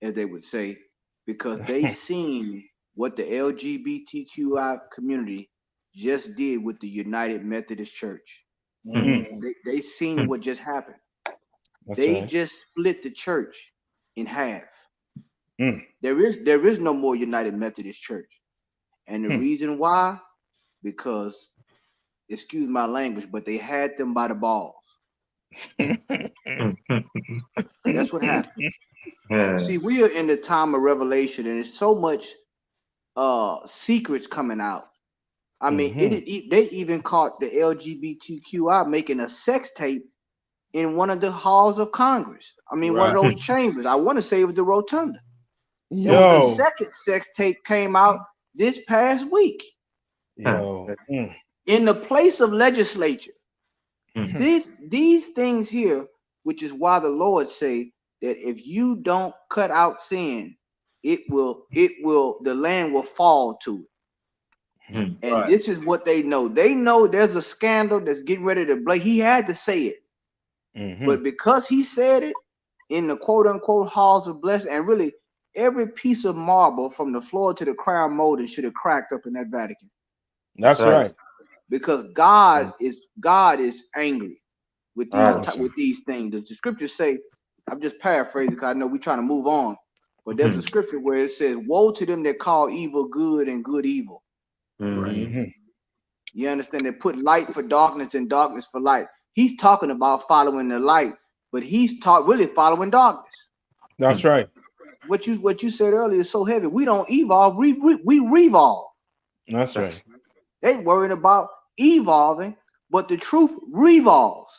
as they would say, because they seen what the LGBTQI community just did with the United Methodist Church. They seen what just happened. They just split the church in half. There is no more United Methodist Church. And the reason why, because, excuse my language, but they had them by the balls. That's what happened. See, we are in the time of revelation, and there's so much secrets coming out. I mean, they even caught the LGBTQI making a sex tape in one of the halls of Congress. I mean, one of those chambers. I want to say it was the Rotunda. The second sex tape came out this past week. In the place of legislature. These things here, which is why the Lord say that if you don't cut out sin, the land will fall to it. And this is what they know. They know there's a scandal that's getting ready to break. He had to say it. But because he said it in the quote unquote halls of blessing, and really every piece of marble from the floor to the crown molding should have cracked up in that Vatican.
That's right.
Because God is angry with these things. The scriptures say, I'm just paraphrasing because I know we're trying to move on. But there's a scripture where it says, woe to them that call evil good and good evil. You understand? They put light for darkness and darkness for light. He's talking about following the light, but he's really following darkness.
That's right.
What you said earlier is so heavy. We don't evolve, we revolve.
That's right.
They worried about evolving, but the truth revolves.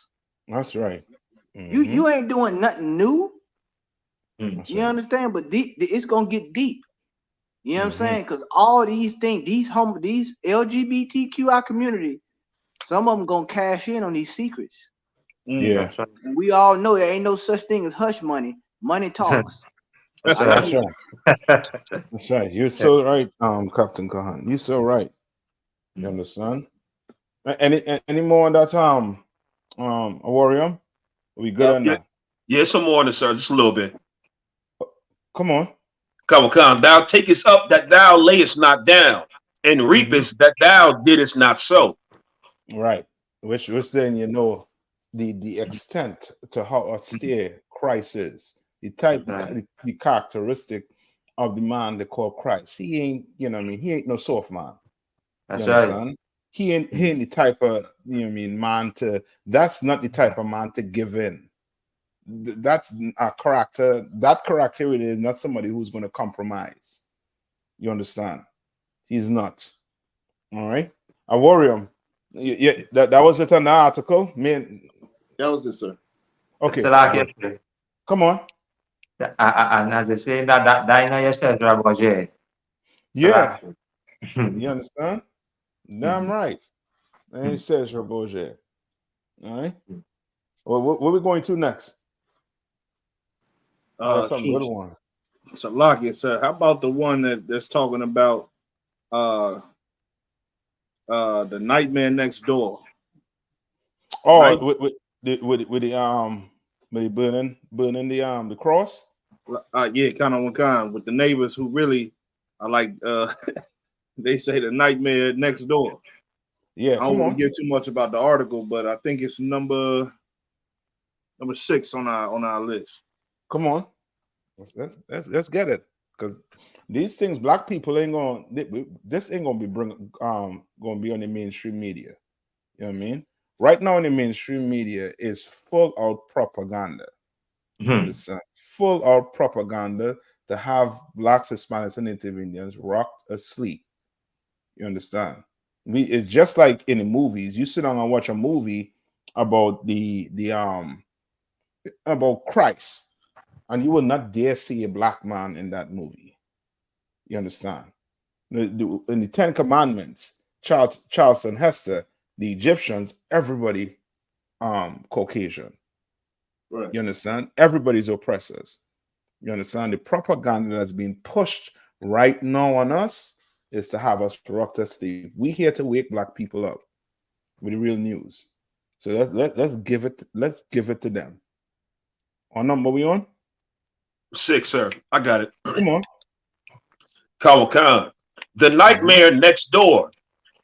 That's right.
You ain't doing nothing new. You understand? But it's gonna get deep. You know what I'm saying? Because all these things, these LGBTQI community, some of them gonna cash in on these secrets.
Yeah.
And we all know there ain't no such thing as hush money. Money talks.
That's right. That's right. You're so right, Captain Kahan. You're so right. You understand? Any more on that Warrior? Are we good on that?
Yeah, some more on it, sir. Just a little bit.
Come on.
Come. Thou takest up that thou layest not down, and reapest that thou didst not sow.
Right. Which then you know the extent to how austere Christ is. The type, the characteristic of the man they call Christ. He ain't, you know what I mean, he ain't no soft man.
That's
you understand?
right.
He ain't the type of, you know what I mean, man to, that's not the type of man to give in. That's a character, that character is not somebody who's going to compromise. You understand? He's not. All right. I worry him. Yeah, that was it on the article. Man,
that was it, sir.
Okay. Come on.
And as I say, that yourself, Roger.
Yeah. You understand? Damn right. And he says Roger. All right. Well, what are we going to next? Some good ones.
So Lockie, sir, how about the one that's talking about the Nightmare Next Door?
Oh, right? with the burning the cross.
Yeah, kind of with the neighbors who really are like they say the nightmare next door.
Yeah,
I don't want to give too much about the article, but I think it's number 6 on our list.
Come on, let's get it, because these things black people ain't gonna. This ain't gonna be gonna be on the mainstream media. You know what I mean? Right now, in the mainstream media is full out propaganda. Understand? Full out propaganda to have blacks, Hispanics, and Native Indians rocked asleep. You understand? It's just like in the movies. You sit down and watch a movie about about Christ, and you will not dare see a black man in that movie. You understand? In the Ten Commandments, Charleston Hester, the Egyptians, everybody Caucasian. Right. You understand? Everybody's oppressors. You understand? The propaganda that's being pushed right now on us is to have us rocked asleep. We here to wake black people up with the real news. So let's give it to them. On number we on?
6, sir. I got it.
Come on.
Kawakan. The Nightmare Next Door.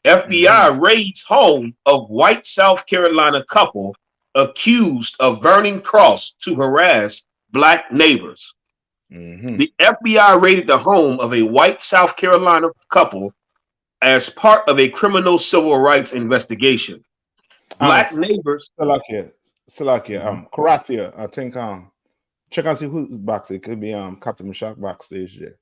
FBI raids home of white South Carolina couple accused of burning cross to harass black neighbors. The FBI raided the home of a white South Carolina couple as part of a criminal civil rights investigation. Black neighbors.
Salakia, Karathia, I think check and see who's backstage. It could be Captain Mashak backstage there.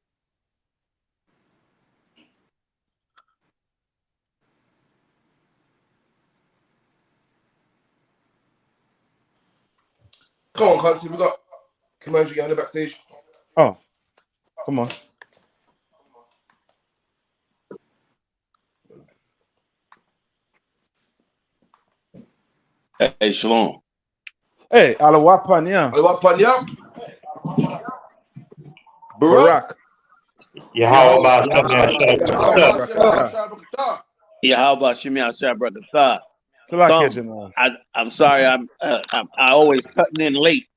Come on, Clancy, we got commercial guy in the backstage.
Oh, come on.
Hey, Shalom.
Hey, Alawapanya.
Alawapanya.
Barak.
Yeah, how about
Shimei Ashabrakatah? I'm sorry, I always cutting in late,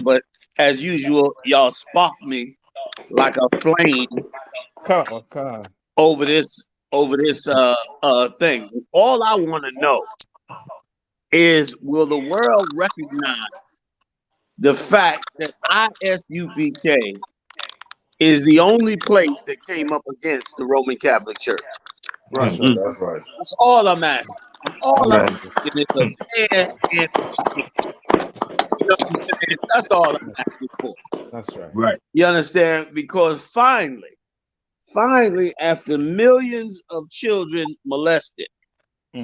but as usual, y'all spark me like a flame over this thing. All I want to know is, will the world recognize the fact that I.S.U.P.K is the only place that came up against the Roman Catholic Church?
Right. That's right.
That's all I'm asking. All I'm asking is a fair and exchange. You know what I'm saying? That's all I'm asking for.
That's right.
Right.
You understand? Because finally, after millions of children molested,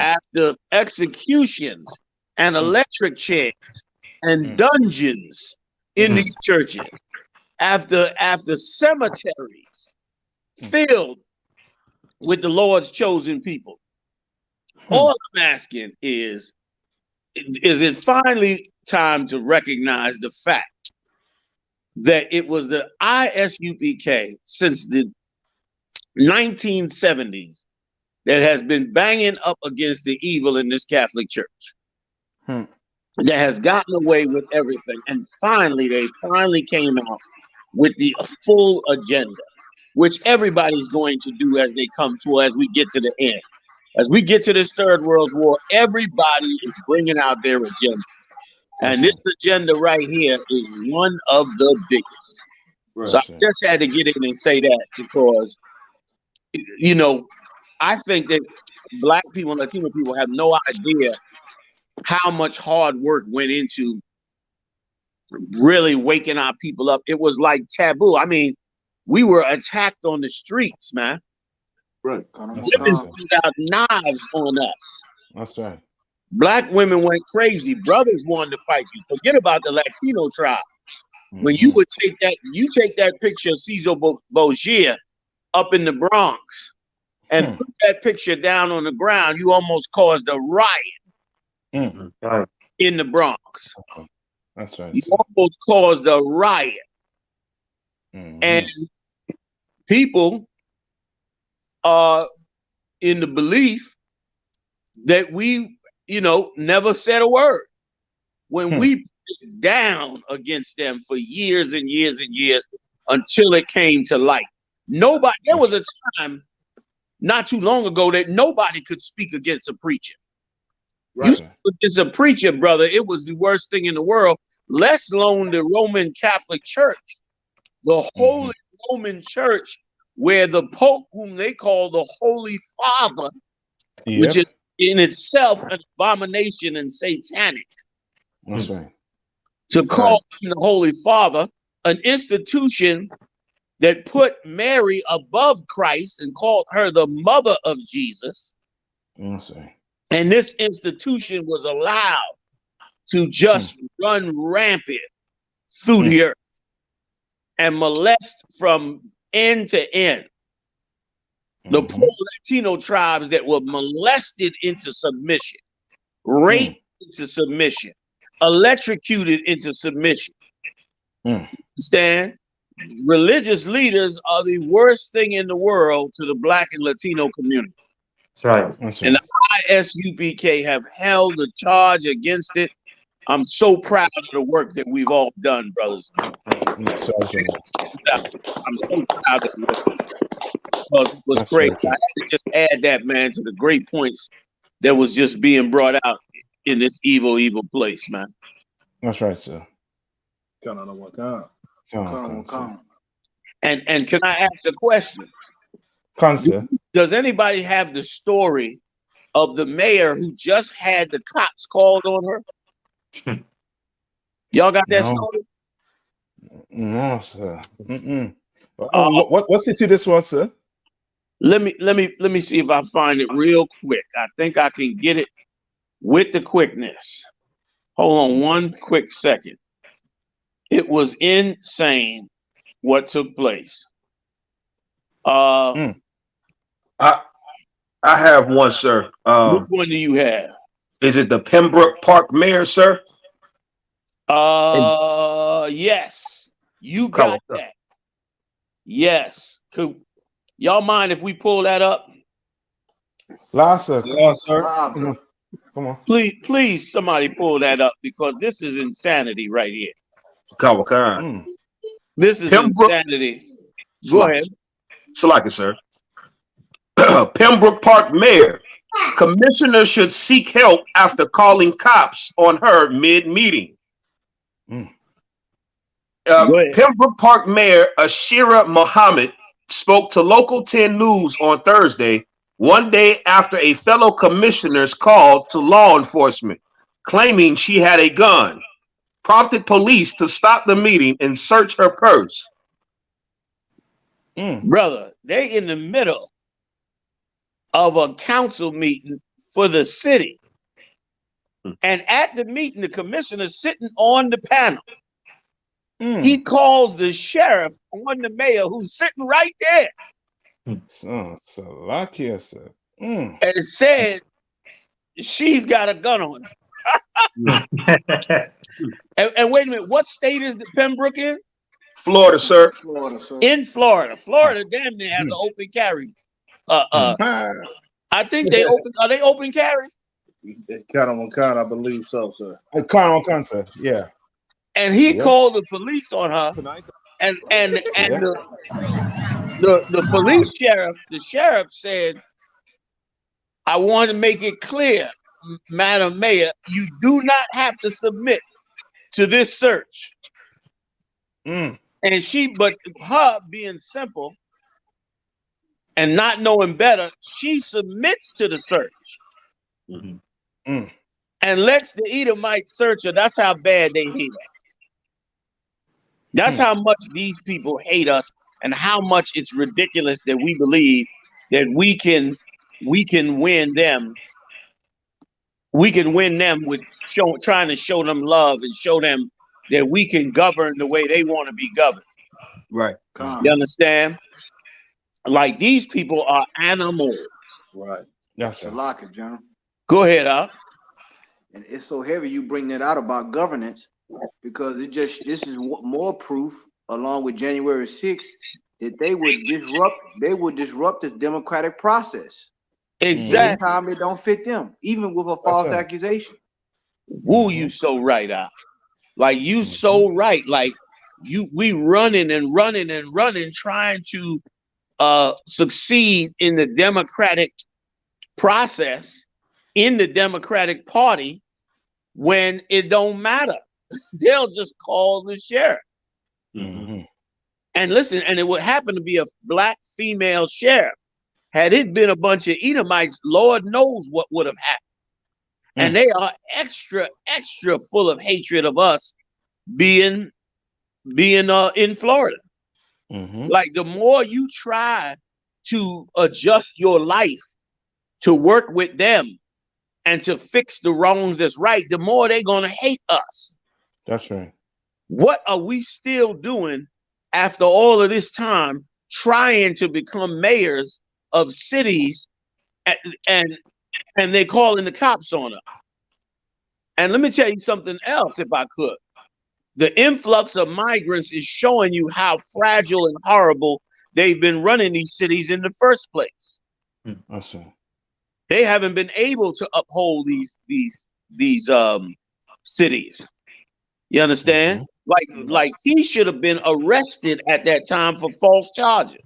after executions and electric chairs and dungeons in these churches, after cemeteries filled with the Lord's chosen people, all I'm asking is it finally time to recognize the fact that it was the I.S.U.P.K since the 1970s that has been banging up against the evil in this Catholic Church, that has gotten away with everything, and finally they came out with the full agenda. which everybody's going to do as we get to the end. As we get to this Third World War, everybody is bringing out their agenda. And this agenda right here is one of the biggest. So I just had to get in and say that because, you know, I think that Black people and Latino people have no idea how much hard work went into really waking our people up. It was like taboo. I mean, we were attacked on the streets, man.
Right.
Women pulled out knives on us.
That's right.
Black women went crazy. Brothers wanted to fight you. Forget about the Latino tribe. When you would take that picture of Cesar Borgia up in the Bronx and put that picture down on the ground, you almost caused a riot in the Bronx.
That's right.
You almost caused a riot. And people are in the belief that we, you know, never said a word. When we put down against them for years and years and years until it came to light. Nobody, there was a time not too long ago that nobody could speak against a preacher. Right. You spoke against a preacher, brother, it was the worst thing in the world, let alone the Roman Catholic Church. The Holy Roman Church, where the Pope, whom they call the Holy Father, which is in itself an abomination and satanic.
That's right.
To call him the Holy Father, an institution that put Mary above Christ and called her the mother of Jesus.
That's right.
And this institution was allowed to just run rampant through the earth and molest from end to end. The poor Latino tribes that were molested into submission, raped into submission, electrocuted into submission. Understand? Religious leaders are the worst thing in the world to the Black and Latino community.
That's right.
And the I.S.U.P.K have held the charge against it. I'm so proud of the work that we've all done, brothers. I'm so proud of it. Because it was great. I had to just add that, man, to the great points that was just being brought out in this evil, evil place, man.
That's right, sir.
And can I ask a question? Does anybody have the story of the mayor who just had the cops called on her? Y'all got that story?
No, sir. What city this was, sir?
Let me see if I find it real quick. I think I can get it with the quickness. Hold on one quick second. It was insane what took place.
I have one, sir.
Which one do you have?
Is it the Pembroke Park mayor, sir?
Yes. You got that. Yes. Could y'all mind if we pull that up?
Last, sir.
Yeah, sir.
Come on.
Please, somebody pull that up because this is insanity right here. This is insanity. Go ahead.
Salaka, sir. Pembroke Park mayor. Commissioner should seek help after calling cops on her mid-meeting. Pembroke Park Mayor Ashira Muhammad spoke to Local 10 News on Thursday, one day after a fellow commissioner's call to law enforcement, claiming she had a gun, prompted police to stop the meeting and search her purse.
Brother, they in the middle of a council meeting for the city. And at the meeting, the commissioner's sitting on the panel. He calls the sheriff on the mayor who's sitting right there. And said she's got a gun on her. and wait a minute, what state is the Pembroke in?
Florida, sir.
In Florida. Florida damn near has an open carry. I think they open. Are they open carry?
Kind, I believe so, sir.
Kind, sir. Yeah.
And he called the police on her, and The police sheriff, the sheriff said, I want to make it clear, Madam Mayor, you do not have to submit to this search. And but her being simple and not knowing better, she submits to the search. And lets the Edomites search her. That's how bad they hate us. That's how much these people hate us, and how much it's ridiculous that we believe that we can win them. We can win them with trying to show them love and show them that we can govern the way they want to be governed.
Right.
You understand? Like, these people are animals.
Right.
Yes, sir.
Shalaka, General.
Go ahead,
And it's so heavy you bring that out about governance, because this is more proof, along with January 6th, that they would disrupt the democratic process.
Exactly.
Anytime it don't fit them, even with a false accusation.
Woo, you so right, like you so right. Like we running and running and running, trying to succeed in the democratic process, in the Democratic Party, when it don't matter. They'll just call the sheriff. And listen, and it would happen to be a black female sheriff. Had it been a bunch of Edomites, Lord knows what would have happened. And they are extra full of hatred of us being in Florida. Like, the more you try to adjust your life to work with them and to fix the wrongs that's right, the more they're gonna hate us.
That's right.
What are we still doing after all of this time, trying to become mayors of cities, and they calling the cops on us? And let me tell you something else, if I could. The influx of migrants is showing you how fragile and horrible they've been running these cities in the first place.
That's right.
They haven't been able to uphold these cities. You understand? Like he should have been arrested at that time for false charges.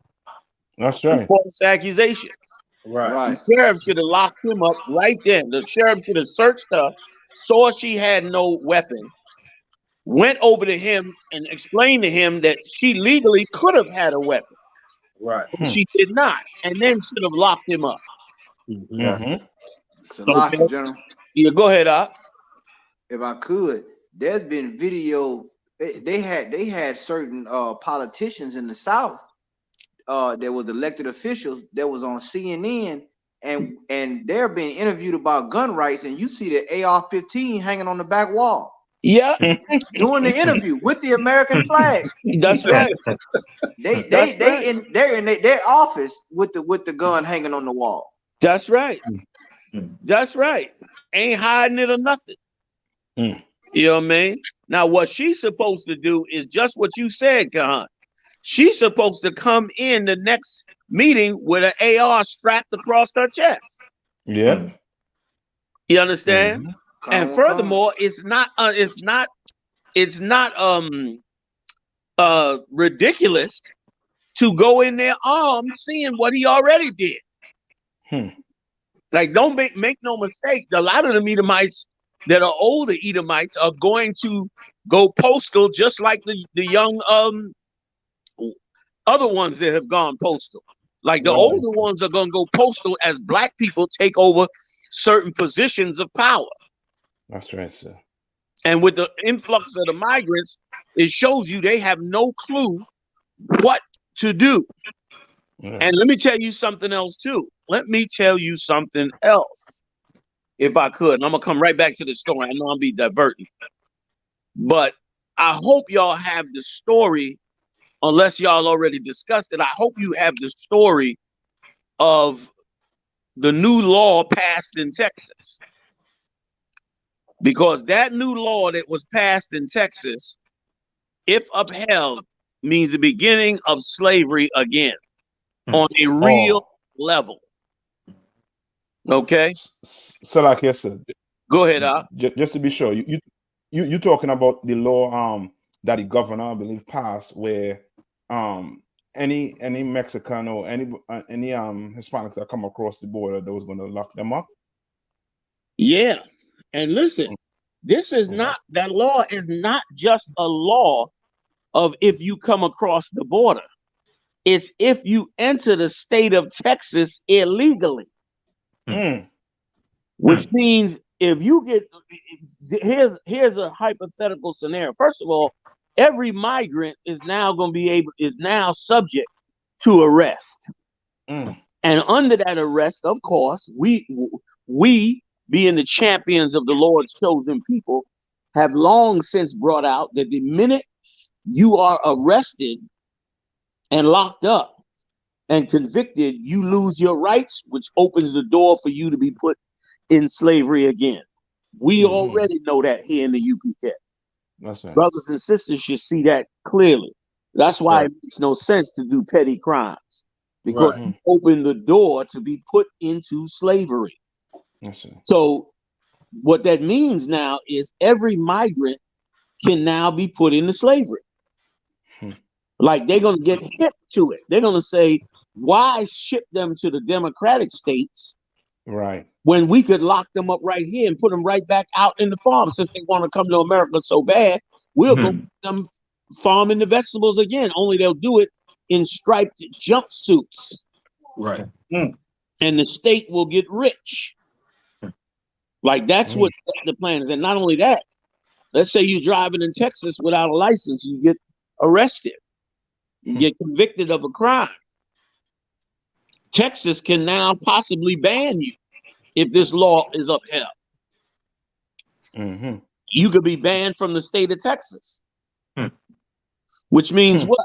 That's right.
False accusations.
Right.
The sheriff should have locked him up right then. The sheriff should have searched her, saw she had no weapon, went over to him and explained to him that she legally could have had a weapon.
Right.
But she did not, and then should have locked him up.
Shalaka, General.
Yeah, go ahead,
If I could, there's been video. They had certain politicians in the South that was elected officials that was on CNN, and they're being interviewed about gun rights, and you see the AR-15 hanging on the back wall.
Yeah.
Doing the interview with the American flag.
That's right.
They're in their office with the gun hanging on the wall.
That's right. That's right. Ain't hiding it or nothing. You know what I mean? Now, what she's supposed to do is just what you said, Kahan. She's supposed to come in the next meeting with an AR strapped across her chest.
Yeah.
You understand? And furthermore, it's not ridiculous to go in there armed, seeing what he already did. Like, don't make no mistake. A lot of the Edomites that are older Edomites are going to go postal, just like the young other ones that have gone postal. Like, the older ones are going to go postal as black people take over certain positions of power.
That's right, sir.
And with the influx of the migrants, it shows you they have no clue what to do. And let me tell you something else too. Let me tell you something else, if I could. And I'm gonna come right back to the story. I know I'll be diverting, but I hope y'all have the story, unless y'all already discussed it. I hope you have the story of the new law passed in Texas. Because that new law that was passed in Texas, if upheld, means the beginning of slavery again on a real level. Okay?
So, like I said,
go ahead,
just to be sure, you talking about the law that the governor, I believe, passed, where any Mexican or any Hispanics that come across the border, those going to lock them up?
Yeah, and listen, this is not, that law is not just a law of if you come across the border. It's if you enter the state of Texas illegally. Which means if you get, here's a hypothetical scenario. First of all, every migrant is now going to be is now subject to arrest. And under that arrest, of course, we being the champions of the Lord's chosen people have long since brought out that the minute you are arrested and locked up and convicted, you lose your rights, which opens the door for you to be put in slavery again. We already know that here in the UPK.
That's right.
Brothers and sisters should see that clearly. That's why it makes no sense to do petty crimes, because you open the door to be put into slavery.
That's right.
So what that means now is every migrant can now be put into slavery. Like they're going to get hip to it. They're going to say, why ship them to the democratic states?
Right.
When we could lock them up right here and put them right back out in the farm. Since they want to come to America so bad, we'll go put them farming the vegetables again, only they'll do it in striped jumpsuits.
Right.
And the state will get rich. Like that's what the plan is. And not only that, let's say you're driving in Texas without a license, you get arrested, you get convicted of a crime. Texas can now possibly ban you if this law is upheld. You could be banned from the state of Texas. Which means what?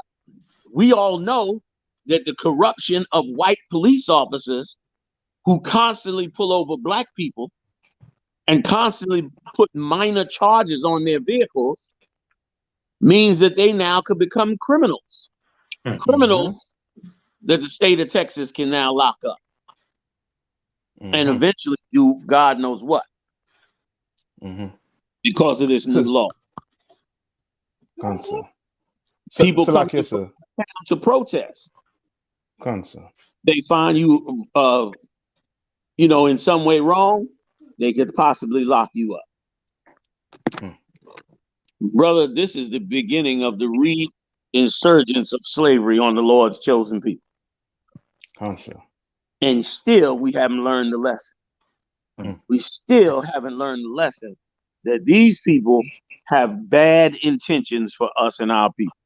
We all know that the corruption of white police officers who constantly pull over black people and constantly put minor charges on their vehicles means that they now could become criminals. Criminals that the state of Texas can now lock up. And eventually do God knows what. Because of this new law. People come to protest. They find you, in some way wrong, they could possibly lock you up. Brother, this is the beginning of the reinsurgence of slavery on the Lord's chosen people. And still, we haven't learned the lesson. We still haven't learned the lesson that these people have bad intentions for us and our people.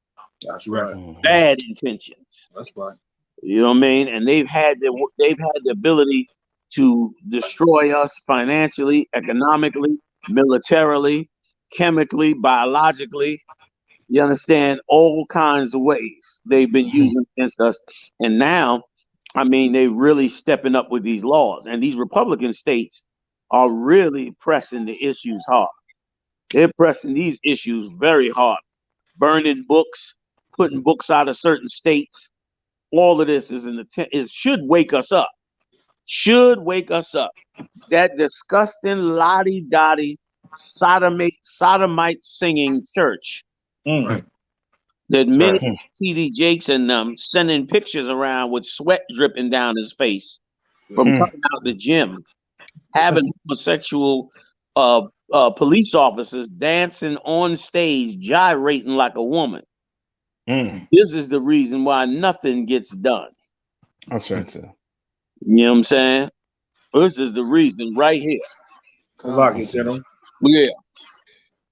That's right.
Bad intentions.
That's right.
You know what I mean? And they've had the ability to destroy us financially, economically, militarily, chemically, biologically. You understand? All kinds of ways they've been using against us. And now, I mean, they're really stepping up with these laws. And these Republican states are really pressing the issues hard. They're pressing these issues very hard. Burning books, putting books out of certain states. All of this is should wake us up. Should wake us up. That disgusting lottie-dottie sodomite singing church. That many T.D. Jakes and them sending pictures around with sweat dripping down his face from coming out the gym, having homosexual police officers dancing on stage, gyrating like a woman. This is the reason why nothing gets done.
That's right, sir.
You know what I'm saying? This is the reason right here.
Gentlemen.
Yeah.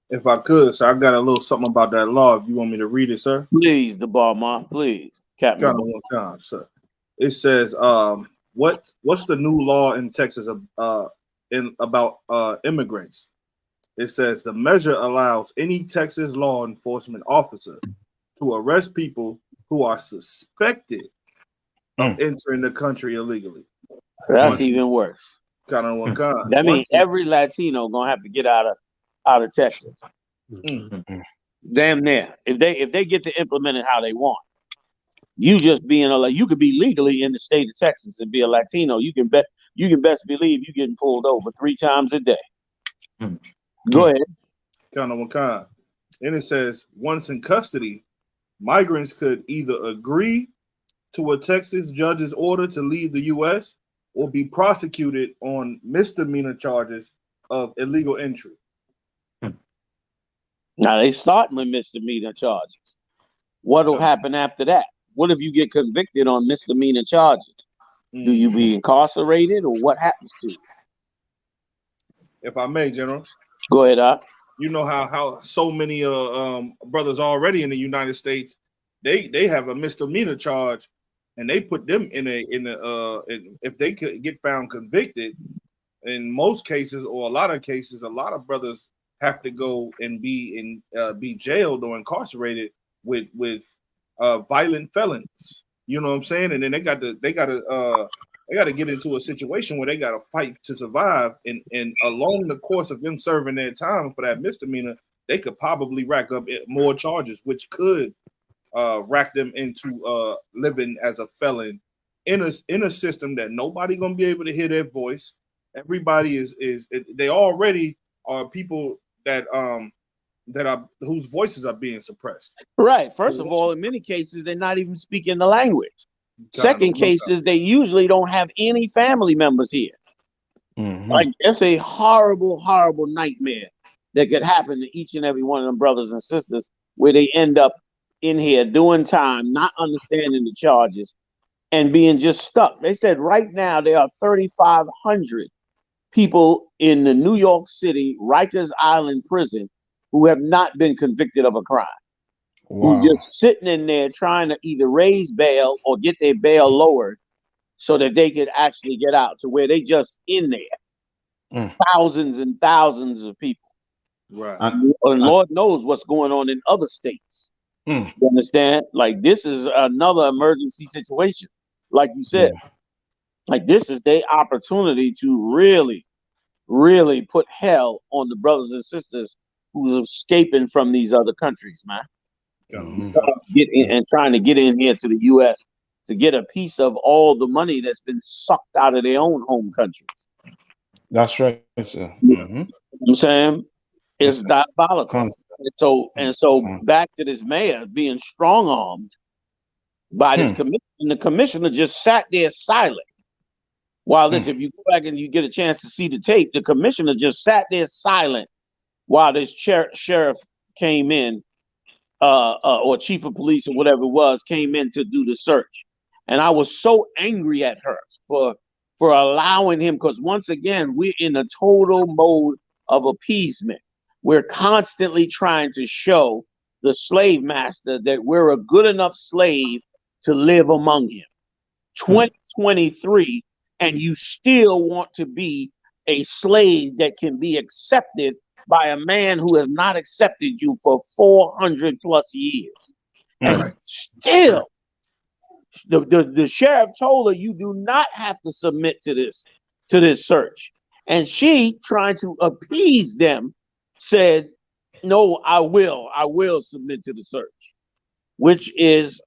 If I could, so I got a little something about that law. If you want me to read it, sir.
Please, the bar, ma, please. Captain.
Kind of one time, sir. It says, what's the new law in Texas about immigrants? It says the measure allows any Texas law enforcement officer to arrest people who are suspected of entering the country illegally.
That's even worse.
Kind of one kind.
That means every Latino gonna have to get out of Texas. Damn near. If they get to implement it how they want, you just being you could be legally in the state of Texas and be a Latino. You can best believe you getting pulled over 3 times a day. Go ahead.
Kind of one kind. Then it says once in custody, migrants could either agree to a Texas judge's order to leave the U.S. or be prosecuted on misdemeanor charges of illegal entry.
Now they start with misdemeanor charges. What'll happen after that? What if you get convicted on misdemeanor charges? Do you be incarcerated, or what happens to you?
If I may, General.
Go ahead, Doc.
You know how so many brothers already in the United States, they have a misdemeanor charge, and they put them in if they could get found convicted, in most cases or a lot of cases, a lot of brothers have to go and be jailed or incarcerated with violent felons. You know what I'm saying? And then they got to get into a situation where they got to fight to survive. And along the course of them serving their time for that misdemeanor, they could probably rack up more charges, which could rack them into living as a felon in a system that nobody gonna be able to hear their voice. Everybody they already are people that are whose voices are being suppressed.
Right. First of all, in many cases, they're not even speaking the language. Second cases, they usually don't have any family members here. Like, it's a horrible, horrible nightmare that could happen to each and every one of them brothers and sisters, where they end up in here doing time, not understanding the charges, and being just stuck. They said right now there are 3,500 people in the New York City Rikers Island prison who have not been convicted of a crime. Wow. Who's just sitting in there trying to either raise bail or get their bail lowered so that they could actually get out, to where they just in there. Thousands and thousands of people.
Right.
And Lord knows what's going on in other states. You understand? Like, this is another emergency situation. Like you said, like, this is their opportunity to really, really put hell on the brothers and sisters who's escaping from these other countries, man. Get in and trying to get in here to the U.S. to get a piece of all the money that's been sucked out of their own home countries.
That's right, sir.
You know what I'm saying? It's diabolical. And so back to this mayor being strong-armed by this commission. The commissioner just sat there silent. While this, if you go back and you get a chance to see the tape, the commissioner just sat there silent while this sheriff came in, or chief of police or whatever it was, came in to do the search. And I was so angry at her for allowing him, because once again, we're in a total mode of appeasement. We're constantly trying to show the slave master that we're a good enough slave to live among him. 2023, and you still want to be a slave that can be accepted by a man who has not accepted you for 400 plus years. And still, the sheriff told her, you do not have to submit to this search. And she, trying to appease them, said, no, I will submit to the search, which is,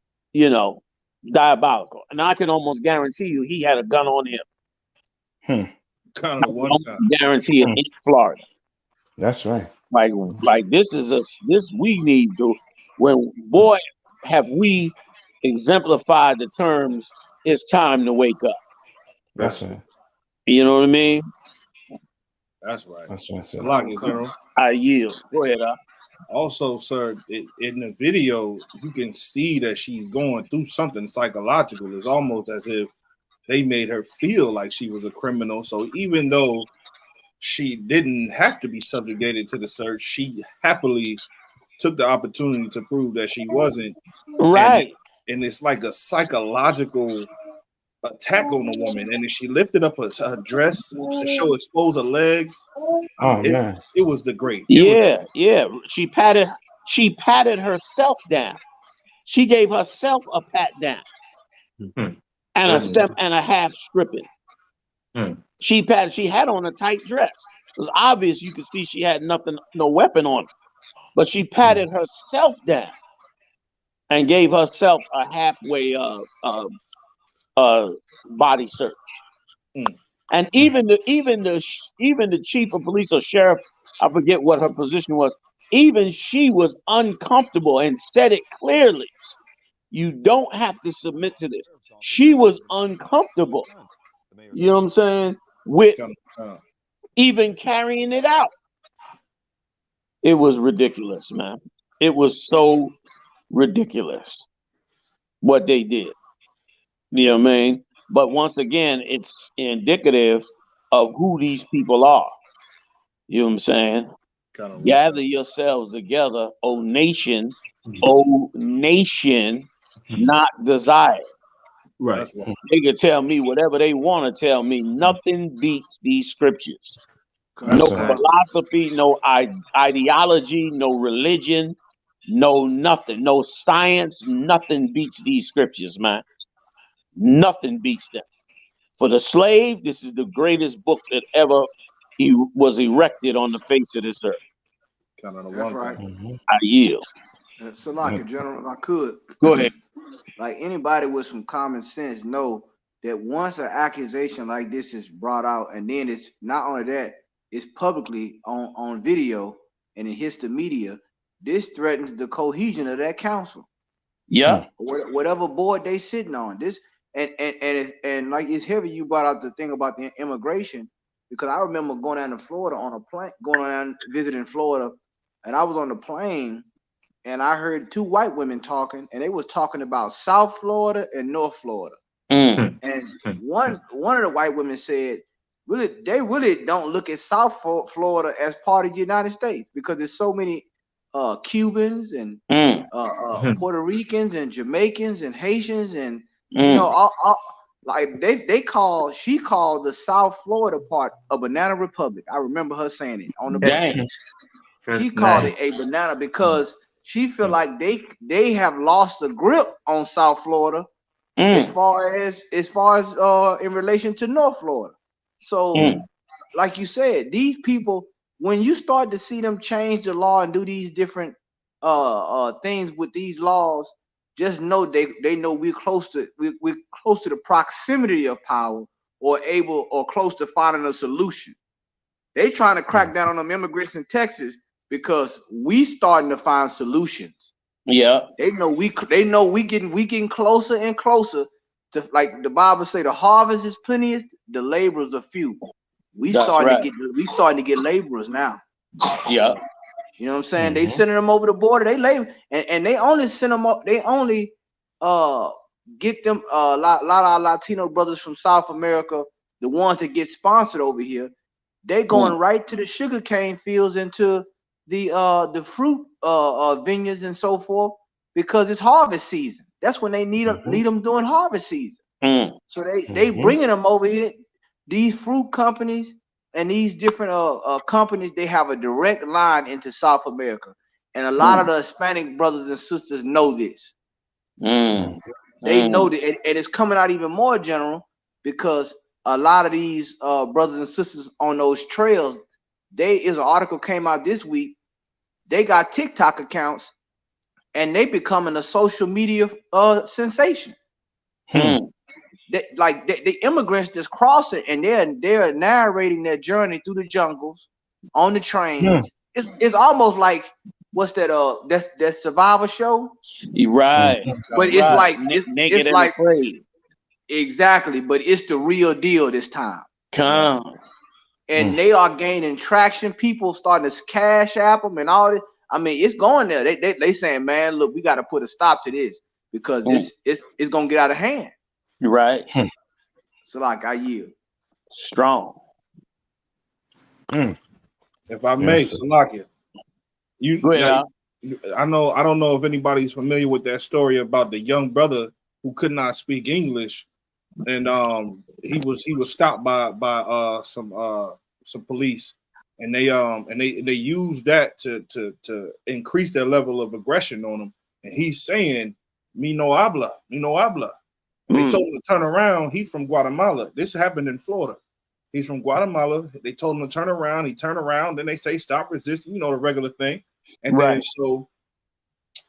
diabolical. And I can almost guarantee you he had a gun on him.
Kind of one time.
Guarantee it in Florida.
That's right.
Like this we need to, when boy have we exemplified the terms, it's time to wake up.
That's right.
You know what I mean?
That's right.
That's right, sir.
General.
I yield. Go ahead,
Also, sir, in the video, you can see that she's going through something psychological. It's almost as if they made her feel like she was a criminal. So even though she didn't have to be subjugated to the search, she happily took the opportunity to prove that she wasn't.
Right.
And it's like a psychological attack on the woman. And then she lifted up her dress to expose her legs. It was the great.
Yeah. She patted herself down. She gave herself a pat down. And a half stripping. She had on a tight dress. It was obvious, you could see she had no weapon on her. But she patted herself down and gave herself a halfway body search. And even the chief of police or sheriff, I forget what her position was, even she was uncomfortable and said it clearly You don't have to submit to this. She was uncomfortable. You know what I'm saying? With even carrying it out. It was ridiculous, man. It was so ridiculous what they did. You know what I mean? But once again, it's indicative of who these people are. You know what I'm saying? Gather yourselves together, O nation, not desire.
Right.
They can tell me whatever they want to tell me. Nothing beats these scriptures. No philosophy, no ideology, no religion, no nothing, no science. Nothing beats these scriptures, man. Nothing beats them. For the slave, this is the greatest book that ever was erected on the face of this earth.
That's right.
I yield.
So, like a general, if I could
go ahead.
Like anybody with some common sense know that once an accusation like this is brought out, and then it's not only that, it's publicly on video and it hits the media, this threatens the cohesion of that council.
Yeah.
Whatever board they sitting on. This and like it's heavy. You brought out the thing about the immigration, because I remember going down to Florida on a plane, going down visiting Florida, and I was on the plane. And I heard two white women talking, and they was talking about South Florida and North Florida. And one of the white women said, they really don't look at South Florida as part of the United States, because there's so many Cubans and Puerto Ricans and Jamaicans and Haitians and you know all like she called the South Florida part a banana republic. I remember her saying it on the plane. She called it a banana because she feel like they have lost the grip on South Florida as far as in relation to North Florida. So like you said, these people, when you start to see them change the law and do these different things with these laws, just know they know we're close to the proximity of power, or close to finding a solution. They trying to crack down on them immigrants in Texas because we starting to find solutions.
Yeah.
They know we getting closer and closer to, like the Bible say, the harvest is plenteous, the laborers are few. We starting to get laborers now.
Yeah.
You know what I'm saying? They sending them over the border. They labor, and they only send them up. They only get them a lot of our Latino brothers from South America, the ones that get sponsored over here. They going right to the sugarcane fields, into the fruit vineyards and so forth, because it's harvest season. That's when they need them during harvest season. So they bringing them over here. These fruit companies and these different companies, they have a direct line into South America, and a lot of the Hispanic brothers and sisters know this. They know that, and it's coming out even more, General, because a lot of these brothers and sisters on those trails, is an article came out this week. They got TikTok accounts, and they becoming a social media sensation. The immigrants just cross it, and they're narrating their journey through the jungles on the trains. It's almost like, what's that that Survivor show?
Right.
But it's like
Naked
it's like
Afraid.
Exactly, but it's the real deal this time. And they are gaining traction. People starting to cash app them and all this. I mean, it's going there. They saying, man, look, we got to put a stop to this, because it's gonna get out of hand.
You're right.
So like, I yield.
Strong.
If I may, Salakia,
go ahead.
I don't know if anybody's familiar with that story about the young brother who could not speak English, and he was stopped by some police, and they used that to increase their level of aggression on him. And he's saying, "Me no habla, me no habla." And they told him to turn around. He's from Guatemala. This happened in Florida. He's from Guatemala. They told him to turn around. He turned around. Then they say, "Stop resisting," the regular thing. And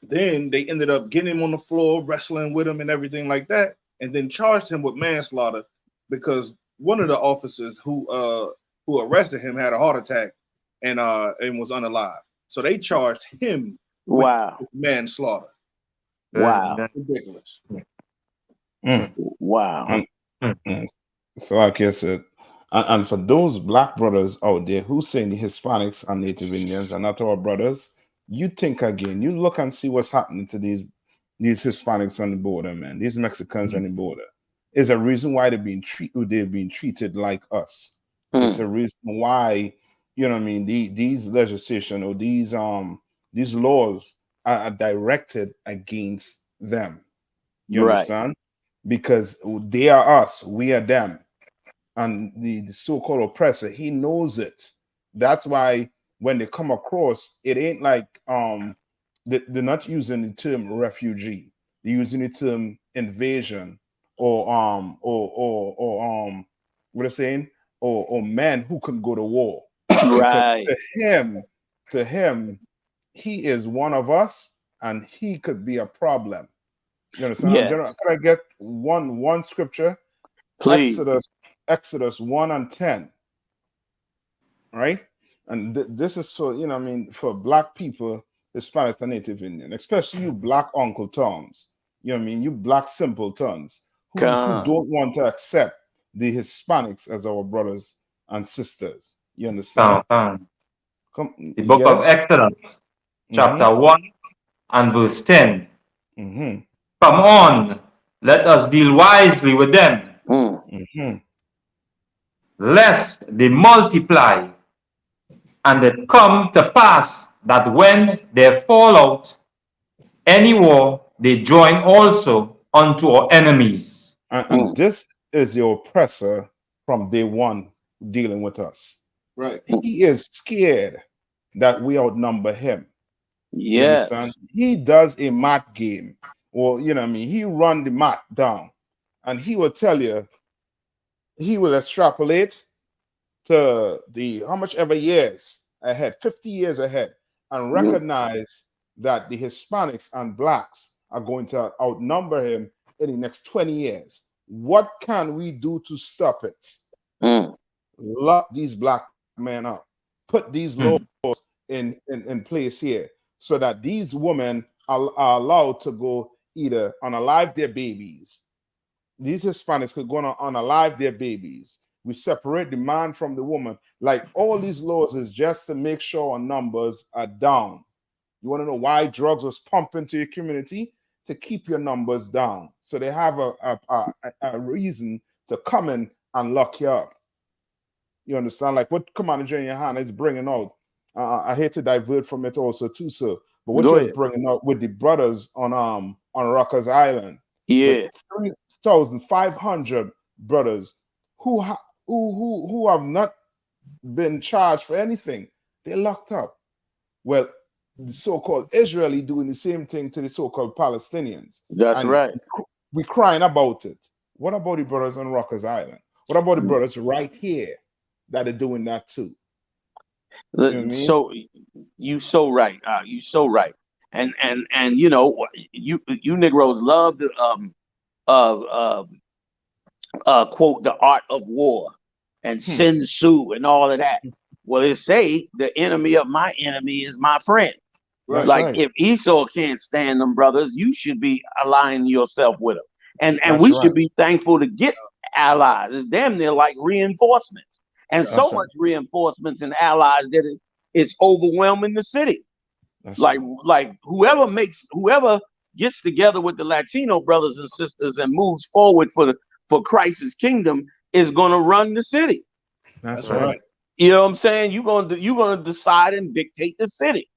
then they ended up getting him on the floor, wrestling with him and everything like that, and then charged him with manslaughter, because one of the officers who arrested him had a heart attack and was unalive. So they charged him with manslaughter.
Wow.
Ridiculous.
Wow.
So like I said, and for those black brothers out there who say the Hispanics and Native Indians are not our brothers, you think again. You look and see what's happening to these Hispanics on the border, man. These Mexicans on the border. Is a reason why they're being treated like us. It's a reason why, you know what I mean, these legislation or these laws are directed against them. You understand? Because they are us, we are them. And the so-called oppressor, he knows it. That's why when they come across, it ain't like they're not using the term refugee. They're using the term invasion or what are saying? Or men who can go to war.
Right.
Because to him, he is one of us and he could be a problem. You understand?
Yes.
General, could I get one scripture?
Please.
Exodus 1:10. Right? And this is so, you know, I mean, for black people, Hispanic and Native Indian, especially you black Uncle Toms, you know what I mean, you black simpletons who don't want to accept the Hispanics as our brothers and sisters. You understand?
The book of Exodus, chapter 1 and verse 10. Come on, let us deal wisely with them, lest they multiply, and it come to pass that when they fall out any war, they join also unto our enemies.
And this is the oppressor from day one dealing with us.
Right.
He is scared that we outnumber him. You
Yes.
understand? He does a math game. Or, you know what I mean? He run the math down. And he will tell you, he will extrapolate to the how much ever years ahead, 50 years ahead, and recognize that the Hispanics and blacks are going to outnumber him in the next 20 years. What can we do to stop it? Lock these black men up. Put these laws in place here so that these women are allowed to go either unalive their babies. These Hispanics could go on unalive their babies. We separate the man from the woman. Like all these laws is just to make sure our numbers are down. You want to know why drugs was pumped into your community? To keep your numbers down. So they have a reason to come in and lock you up. You understand? Like what Commander General YAHANNA is bringing out. I hate to divert from it also too, sir. But what you're bringing out with the brothers on Rikers Island.
Yeah.
3,500 brothers who have not been charged for anything. They're locked up. Well, the so-called Israeli doing the same thing to the so-called Palestinians.
That's right.
We're crying about it. What about the brothers on Rikers Island? What about the brothers right here that are doing that too? You know what I mean?
So you so right. You so right. And you know, you Negroes love to quote the art of war and Sun Tzu and all of that. Well, it say the enemy of my enemy is my friend.
That's
like
right.
if Esau can't stand them brothers, you should be aligning yourself with them. And we should be thankful to get allies. It's damn near like reinforcements. And so much reinforcements and allies that it's overwhelming the city. Like whoever gets together with the Latino brothers and sisters and moves forward for Christ's kingdom is going to run the city.
That's right.
You know what I'm saying? You're gonna decide and dictate the city.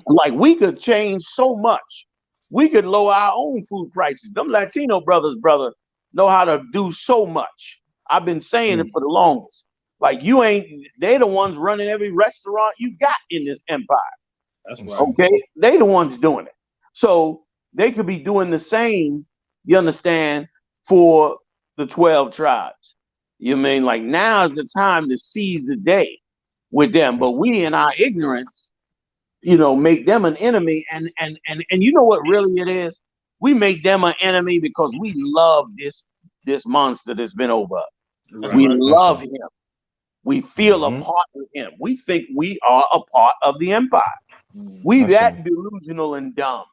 Like we could change so much. We could lower our own food prices. Them Latino brothers, know how to do so much. I've been saying it for the longest. Like they the ones running every restaurant you got in this empire.
That's right.
Okay, they the ones doing it. So they could be doing the same, you understand, for the 12 tribes. You mean like now is the time to seize the day with them. But we in our ignorance, you know, make them an enemy. And you know what really it is? We make them an enemy because we love this monster that's been over us. We love him. We feel a part of him. We think we are a part of the empire. We that delusional and dumb.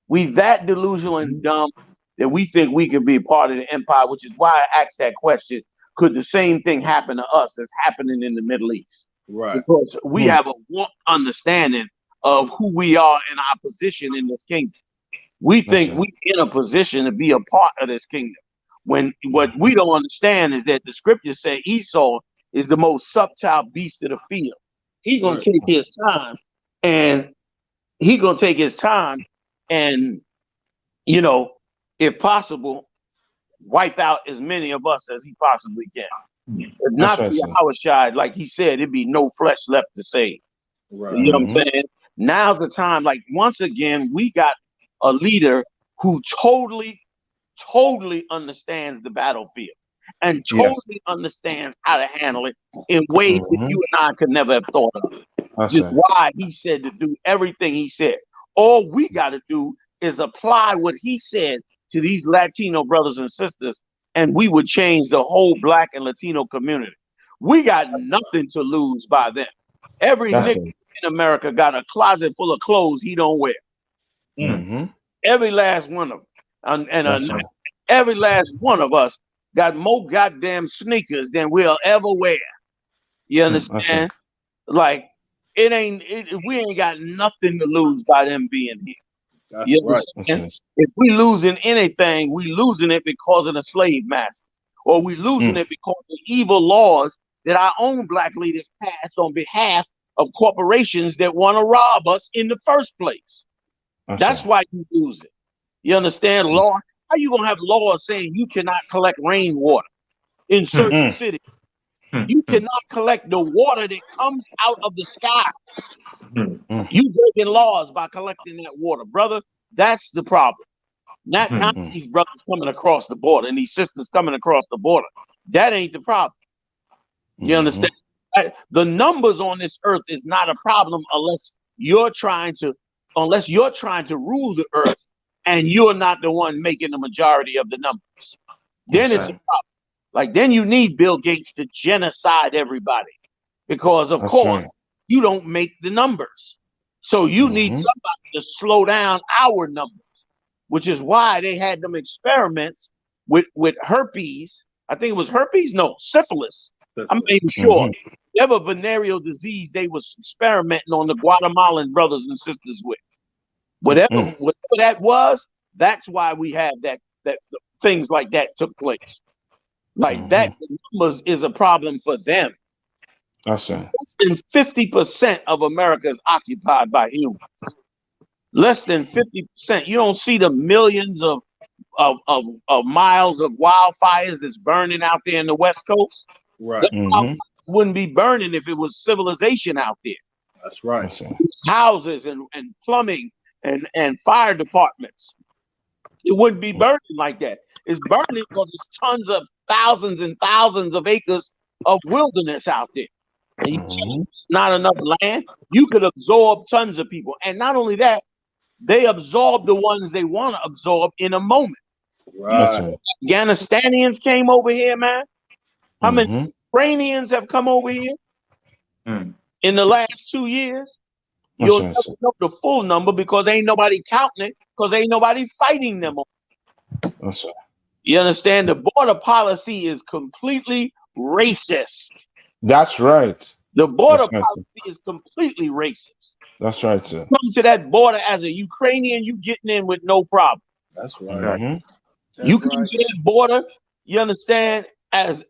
We that delusional and dumb that we think we can be part of the empire, which is why I asked that question. Could the same thing happen to us that's happening in the Middle East?
Right.
Because we have a warped understanding of who we are in our position in this kingdom. We think we're in a position to be a part of this kingdom. When what we don't understand is that the scriptures say Esau is the most subtle beast of the field. He's gonna take his time, and you know, if possible, wipe out as many of us as he possibly can. If not for Yahushua, like he said, it'd be no flesh left to save.
Right.
You know what I'm saying? Now's the time. Like once again, we got a leader who totally understands the battlefield and totally understands how to handle it in ways that you and I could never have thought of. Just why he said to do everything he said. All we got to do is apply what he said to these Latino brothers and sisters, and we would change the whole Black and Latino community. We got nothing to lose by them. Every nigga in America got a closet full of clothes he don't wear. Every last one of them. And every last one of us got more goddamn sneakers than we'll ever wear. You understand? Like, we ain't got nothing to lose by them being here. You understand? If we losing anything, we losing it because of the slave master, or we losing it because of the evil laws that our own Black leaders passed on behalf of corporations that want to rob us in the first place. That's why you lose it. You understand? Law? How you gonna have laws saying you cannot collect rainwater in certain cities? You cannot collect the water that comes out of the sky. You breaking laws by collecting that water, brother. That's the problem. Not these brothers coming across the border and these sisters coming across the border. That ain't the problem. You understand? The numbers on this earth is not a problem unless you're trying to rule the earth and you're not the one making the majority of the numbers. Then it's a problem. Like then you need Bill Gates to genocide everybody because of course you don't make the numbers. So you need somebody to slow down our numbers, which is why they had them experiments with herpes. I think it was herpes. No, syphilis. I'm not even sure. Whatever venereal disease they was experimenting on the Guatemalan brothers and sisters with. Whatever that was, that's why we have that things like that took place. Like that numbers is a problem for them. Less than 50% of America is occupied by humans. Less than 50%. You don't see the millions of miles of wildfires that's burning out there in the West Coast.
Right.
Wouldn't be burning if it was civilization out there.
That's right.
Houses and plumbing and fire departments. It wouldn't be burning like that. It's burning because there's tons of thousands and thousands of acres of wilderness out there. And you not enough land, you could absorb tons of people. And not only that, they absorb the ones they want to absorb in a moment.
Right.
Afghanistanians came over here, man. How many Ukrainians have come over here in the last 2 years? You'll never know the full number because ain't nobody counting it, because ain't nobody fighting them. You understand? The border policy is completely racist.
That's right.
The border policy is completely racist.
That's right, sir.
Come to that border as a Ukrainian, you getting in with no problem.
That's right.
You come to that border, you understand, as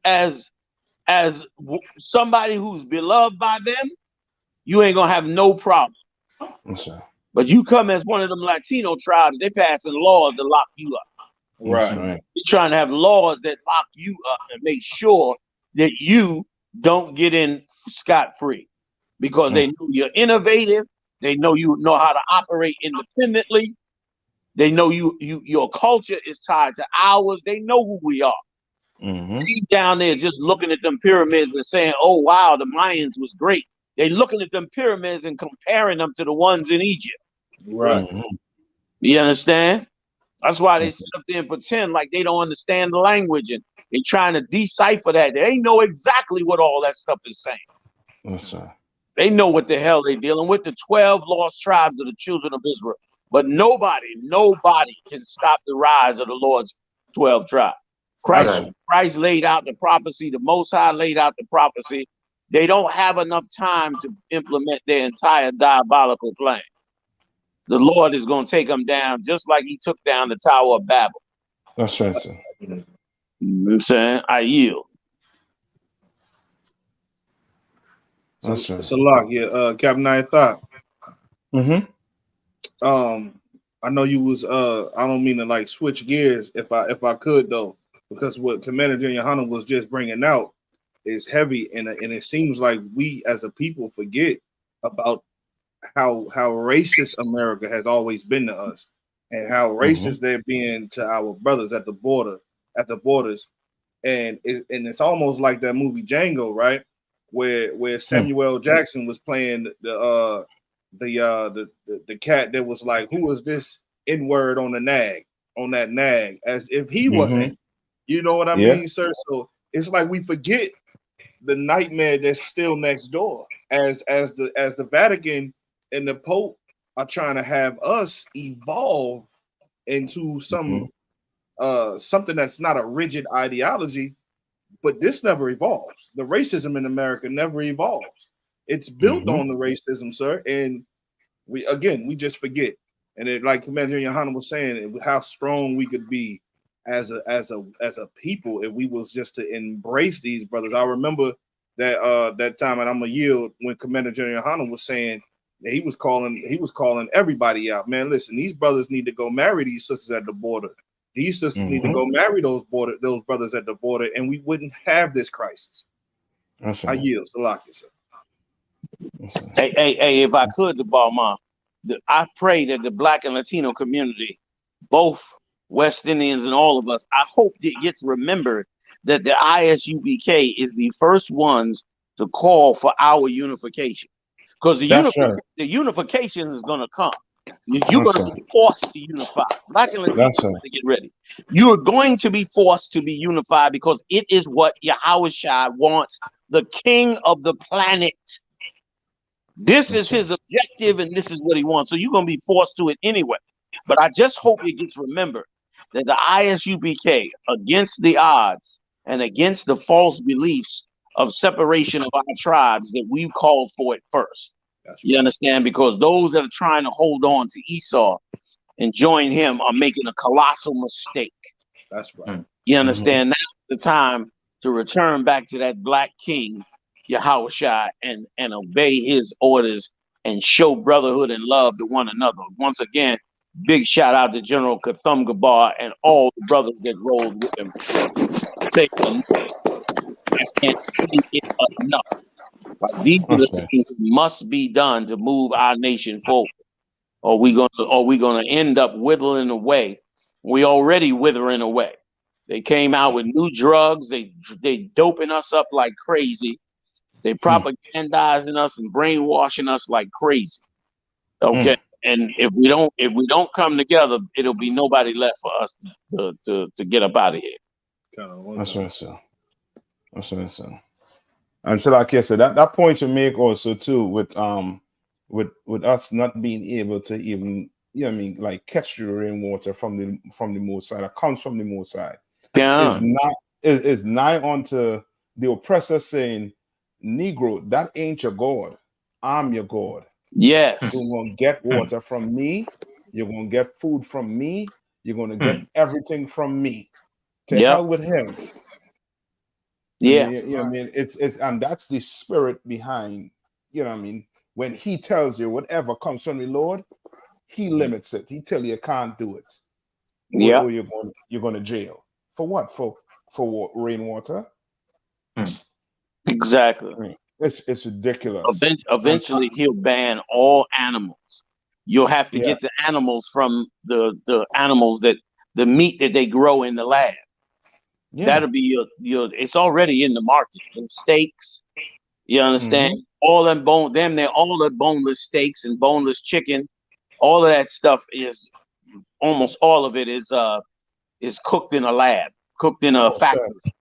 somebody who's beloved by them, you ain't gonna have no problem. But you come as one of them Latino tribes, they passing laws to lock you up.
Right.
They're trying to have laws that lock you up and make sure that you don't get in scot-free because they know you're innovative. They know you know how to operate independently. They know your culture is tied to ours. They know who we are. He's down there just looking at them pyramids and saying, oh, wow, the Mayans was great. They looking at them pyramids and comparing them to the ones in Egypt.
Right.
You understand? That's why they sit up there and pretend like they don't understand the language and they're trying to decipher that. They know exactly what all that stuff is saying. They know what the hell they're dealing with. The 12 lost tribes of the children of Israel. But nobody can stop the rise of the Lord's 12 tribes. Christ laid out the prophecy. The Most High laid out the prophecy. They don't have enough time to implement their entire diabolical plan. The Lord is going to take them down just like he took down the Tower of Babel.
That's right, sir.
You know what I'm saying? I yield.
So lock, yeah, Captain I thought. I know you was I don't mean to like switch gears if I could though, because what Commander YAHANNA was just bringing out is heavy, and it seems like we as a people forget about how racist America has always been to us, and how racist they're being to our brothers at the borders, and it's almost like that movie Django, right? Where Samuel Jackson was playing the cat that was like, who is this N-word on that nag, as if he wasn't, you know what I mean, sir? So it's like we forget the nightmare that's still next door, as the Vatican and the Pope are trying to have us evolve into something that's not a rigid ideology. But this never evolves. The racism in America never evolves. It's built on the racism, sir. And we just forget. And it, like Commander YAHANNA was saying, how strong we could be as a people if we was just to embrace these brothers. I remember that time, and I'm gonna yield, when Commander YAHANNA was saying that he was calling everybody out. Man, listen, these brothers need to go marry these sisters at the border. These sisters need to go marry those brothers at the border, and we wouldn't have this crisis. I yield. Salaki, sir.
Hey, if I could, the Balma, I pray that the Black and Latino community, both West Indians and all of us, I hope it gets remembered that the I.S.U.P.K is the first ones to call for our unification, because the unification is going to come. You're going to be forced to unify. Black and Latino, to get ready. You are going to be forced to be unified, because it is what Yahawashi wants, the king of the planet. This is his objective, and this is what he wants. So you're going to be forced to it anyway. But I just hope it gets remembered that the I.S.U.P.K, against the odds and against the false beliefs of separation of our tribes, that we called for it first. You understand? Because those that are trying to hold on to Esau and join him are making a colossal mistake.
That's right.
You understand? Now's the time to return back to that black king, Yahawashi, and obey his orders and show brotherhood and love to one another. Once again, big shout out to General Kathum Gabar and all the brothers that rolled with him. I can't say it enough. But these are the things that must be done to move our nation forward, or we're gonna end up withering away. We already withering away. They came out with new drugs. They doping us up like crazy. They propagandizing us and brainwashing us like crazy. Okay, and if we don't come together, it'll be nobody left for us to get up out of here.
That's right, sir. That's right, sir. And so, like I said, that point you make also too with us not being able to even, you know what I mean, like catch the rainwater from the Most High that comes from the Most High. Is nigh onto the oppressor saying, Negro, that ain't your God. I'm your God.
Yes.
You're gonna get water from me, you're gonna get food from me, you're gonna get everything from me. To hell with him.
Yeah,
you know what I mean, it's and that's the spirit behind, you know what I mean, when he tells you whatever comes from the Lord, he limits it. He tell you can't do it.
Yeah,
or you're going to jail for what? For rainwater.
Exactly.
I mean, it's ridiculous.
Eventually, he'll ban all animals. You'll have to get the animals from the animals that the meat that they grow in the lab. That'll be your. It's already in the markets. Them steaks, you understand? All them all the boneless steaks and boneless chicken. All of that stuff is almost all of it is cooked in a lab, cooked in a factory.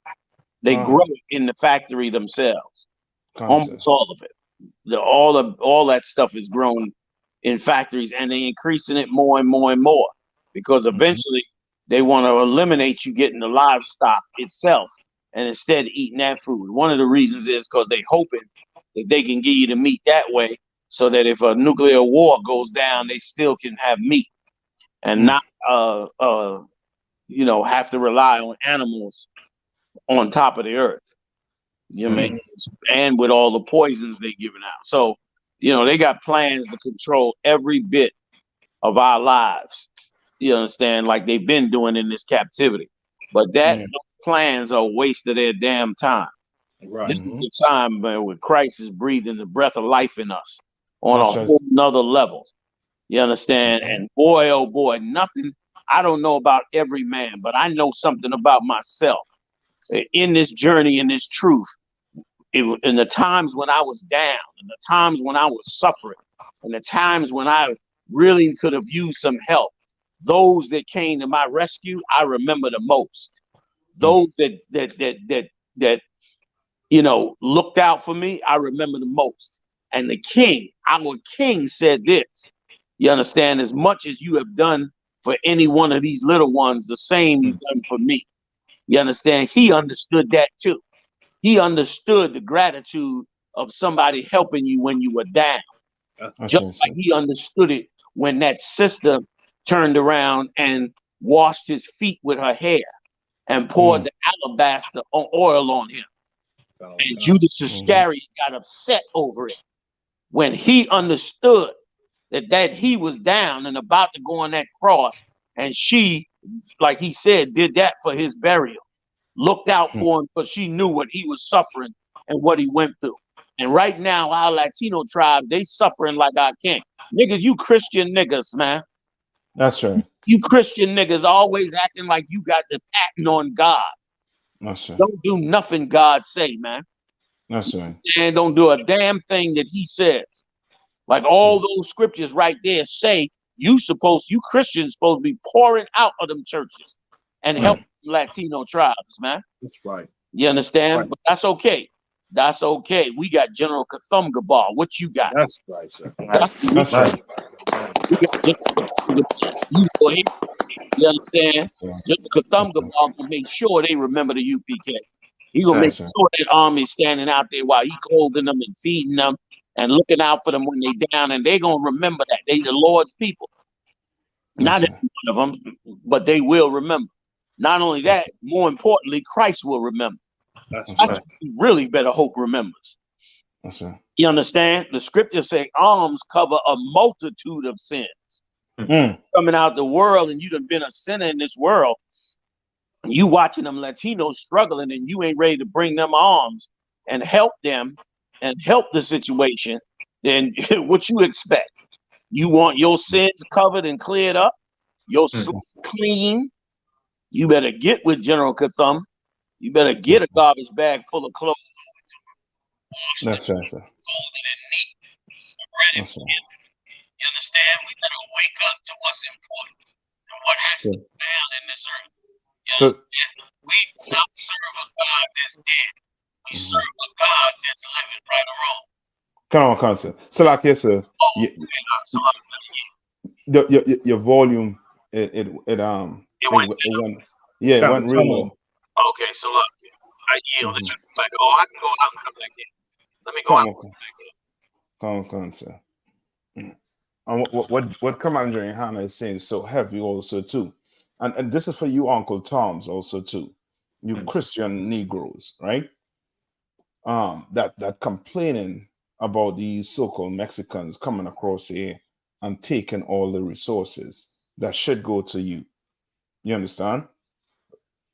They grow it in the factory themselves. Almost all of it. All that stuff is grown in factories, and they increasing it more and more and more because eventually they want to eliminate you getting the livestock itself and instead eating that food. One of the reasons is because they hoping that they can give you the meat that way, so that if a nuclear war goes down, they still can have meat and not you know, have to rely on animals on top of the earth. You know what I mean? And with all the poisons they giving out. So, you know, they got plans to control every bit of our lives. You understand? Like they've been doing in this captivity. But those plans are a waste of their damn time.
Right.
This is the time, man, where Christ is breathing the breath of life in us on a whole nother level. You understand? And boy, oh boy, nothing. I don't know about every man, but I know something about myself in this journey, in this truth. In the times when I was down, in the times when I was suffering, and the times when I really could have used some help, those that came to my rescue, I remember the most. Those that you know, looked out for me, I remember the most. And the king, our king, said this. You understand? As much as you have done for any one of these little ones, the same you've done for me. You understand? He understood that too. He understood the gratitude of somebody helping you when you were down. Just like he understood it when that sister turned around and washed his feet with her hair and poured the alabaster oil on him. And Judas Iscariot got upset over it when he understood that he was down and about to go on that cross. And she, like he said, did that for his burial. Looked out for him because she knew what he was suffering and what he went through. And right now, our Latino tribe, they suffering like I can't. Niggas, you Christian niggas, man.
That's right.
You Christian niggas always acting like you got the patent on God.
That's right.
Don't do nothing God say, man.
That's right.
And don't do a damn thing that he says. Like all those scriptures right there say, you Christians supposed to be pouring out of them churches and helping Latino tribes, man.
That's right.
You understand?
Right.
But that's okay. That's okay. We got General Kathumgabal. What you got?
That's right, sir.
That's right. We got General Kathumgabal. You understand? General Kathumgabal will make sure they remember the UPK. He gonna make sure that army's standing out there while he clothing them and feeding them and looking out for them when they down, and they gonna remember that they the Lord's people. Not every one of them, but they will remember. Not only that, more importantly, Christ will remember. That's what he really better hope remembers.
That's right.
You understand? The scriptures say alms cover a multitude of sins. Coming out the world, and you done been a sinner in this world. You watching them Latinos struggling, and you ain't ready to bring them alms and help them and help the situation. Then what you expect? You want your sins covered and cleared up, your slate clean. You better get with General Kathum. You better get a garbage bag full of clothes.
That's right, sir.
You understand? We better wake up to what's important and what has to go down in this earth. You understand? We do not serve a God that's dead. We serve a God that's living, right or wrong.
Come on, sir. So like yes, sir. Your volume it went real low.
Okay, so look, I yield. It's like, I can go out and come back in. Let me go out.
Come on, sir. And what Commander YAHANNA is saying is so heavy also too, and this is for you, Uncle Toms, also too, you Christian Negroes, right? That complaining about these so-called Mexicans coming across here and taking all the resources that should go to you. You understand?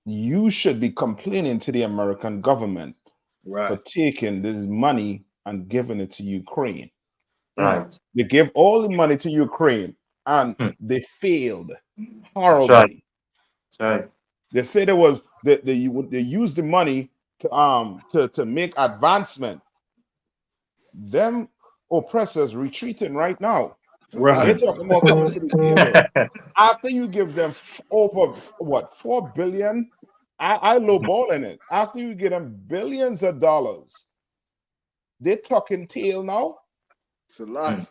You should be complaining to the American government for taking this money and giving it to Ukraine.
Right.
They gave all the money to Ukraine and they failed horribly.
That's right.
They said it was they used the money to make advancement. Them oppressors retreating right now.
Right.
They're talking about coming to the table. After you give them over $4 billion, I lowballing it. After you give them billions of dollars, they're talking tail now.
It's a lot.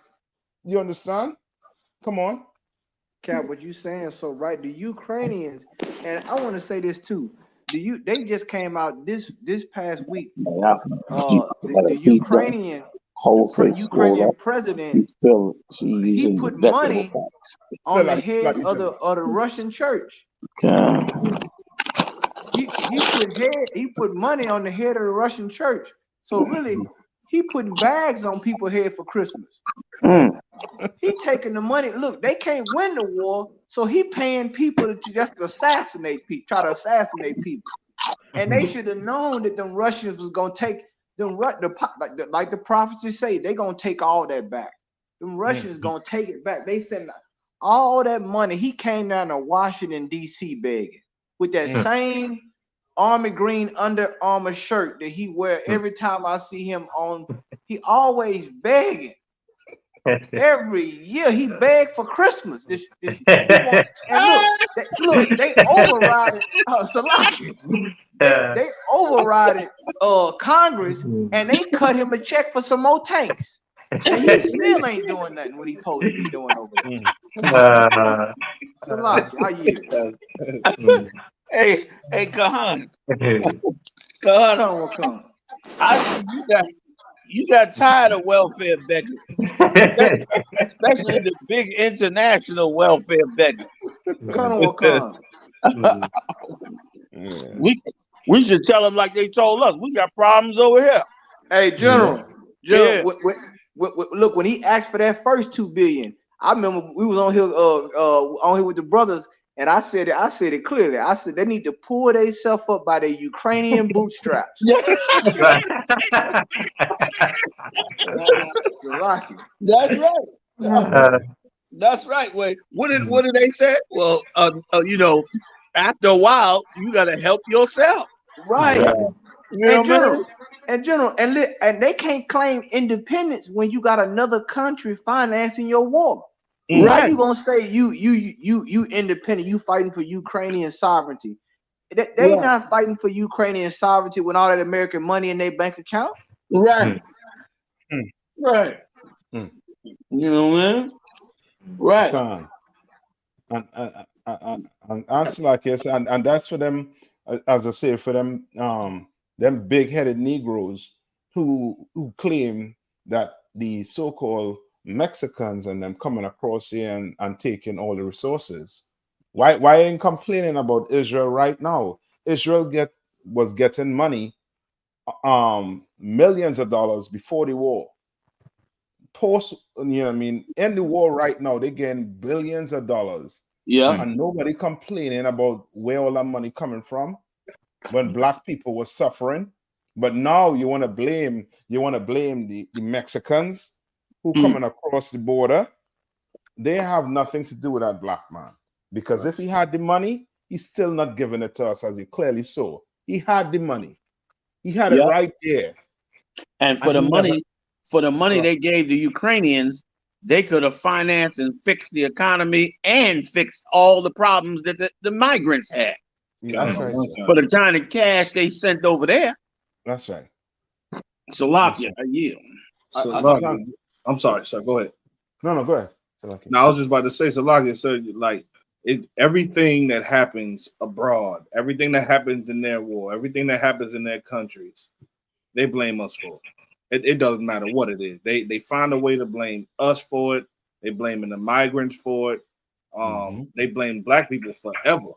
You understand? Come on.
Cap, what you saying so right. The Ukrainians, and I want to say this too. They just came out this past week. The Ukrainian Ukrainian president, he put money on the head of the Russian church. He put money on the head of the Russian church. So really, he putting bags on people's head for Christmas. He taking the money. Look, they can't win the war, so he paying people to just assassinate people, try to assassinate people. And they should have known that them Russians was gonna take them. Like the prophecies say, they gonna take all that back. Them Russians gonna take it back. They sent all that money. He came down to Washington D.C. begging with that same army green Under Armour shirt that he wear every time I see him on. He always begging. Every year he begged for Christmas. And look, they overrided Salaki. They overrided Congress, and they cut him a check for some more tanks. And he still ain't doing nothing what he supposed to be doing over there. Salaki, I yield.
Hey, Kahan.
Come.
You got tired of welfare beggars, especially the big international welfare beggars. We should tell them like they told us. We got problems over here.
Hey, General. Look, when he asked for that first $2 billion, I remember we was on here with the brothers, and I said it clearly. I said they need to pull themselves up by their Ukrainian bootstraps.
That's right. That's right. Wait, what did they say? Well, after a while, you got to help yourself.
Right. And they can't claim independence when you got another country financing your war. Right. How you gonna say you independent? You fighting for Ukrainian sovereignty? They not fighting for Ukrainian sovereignty with all that American money in their bank account.
Right. Right. You know, man. Right.
And answer like yes, and that's for them, as I say, for them them big-headed Negroes who claim that the so-called Mexicans and them coming across here and taking all the resources. Why ain't complaining about Israel right now? Israel was getting money, millions of dollars before the war. Post, in the war right now, they're getting billions of dollars.
Yeah.
And nobody complaining about where all that money coming from when black people were suffering. But now you want to blame the Mexicans who coming across the border. They have nothing to do with that black man. Because if he had the money, he's still not giving it to us, as he clearly saw. He had the money. He had it right there.
And for the money they gave the Ukrainians, they could have financed and fixed the economy and fixed all the problems that the migrants had.
Yeah, that's right.
For the kind of cash they sent over there.
That's right.
Salakia, I yield.
I'm sorry, sir. Go ahead.
No, go ahead.
No, I was just about to say, Salakia, sir, like everything that happens abroad, everything that happens in their war, everything that happens in their countries, they blame us for it. It doesn't matter what it is. They find a way to blame us for it. They blaming the migrants for it. They blame black people forever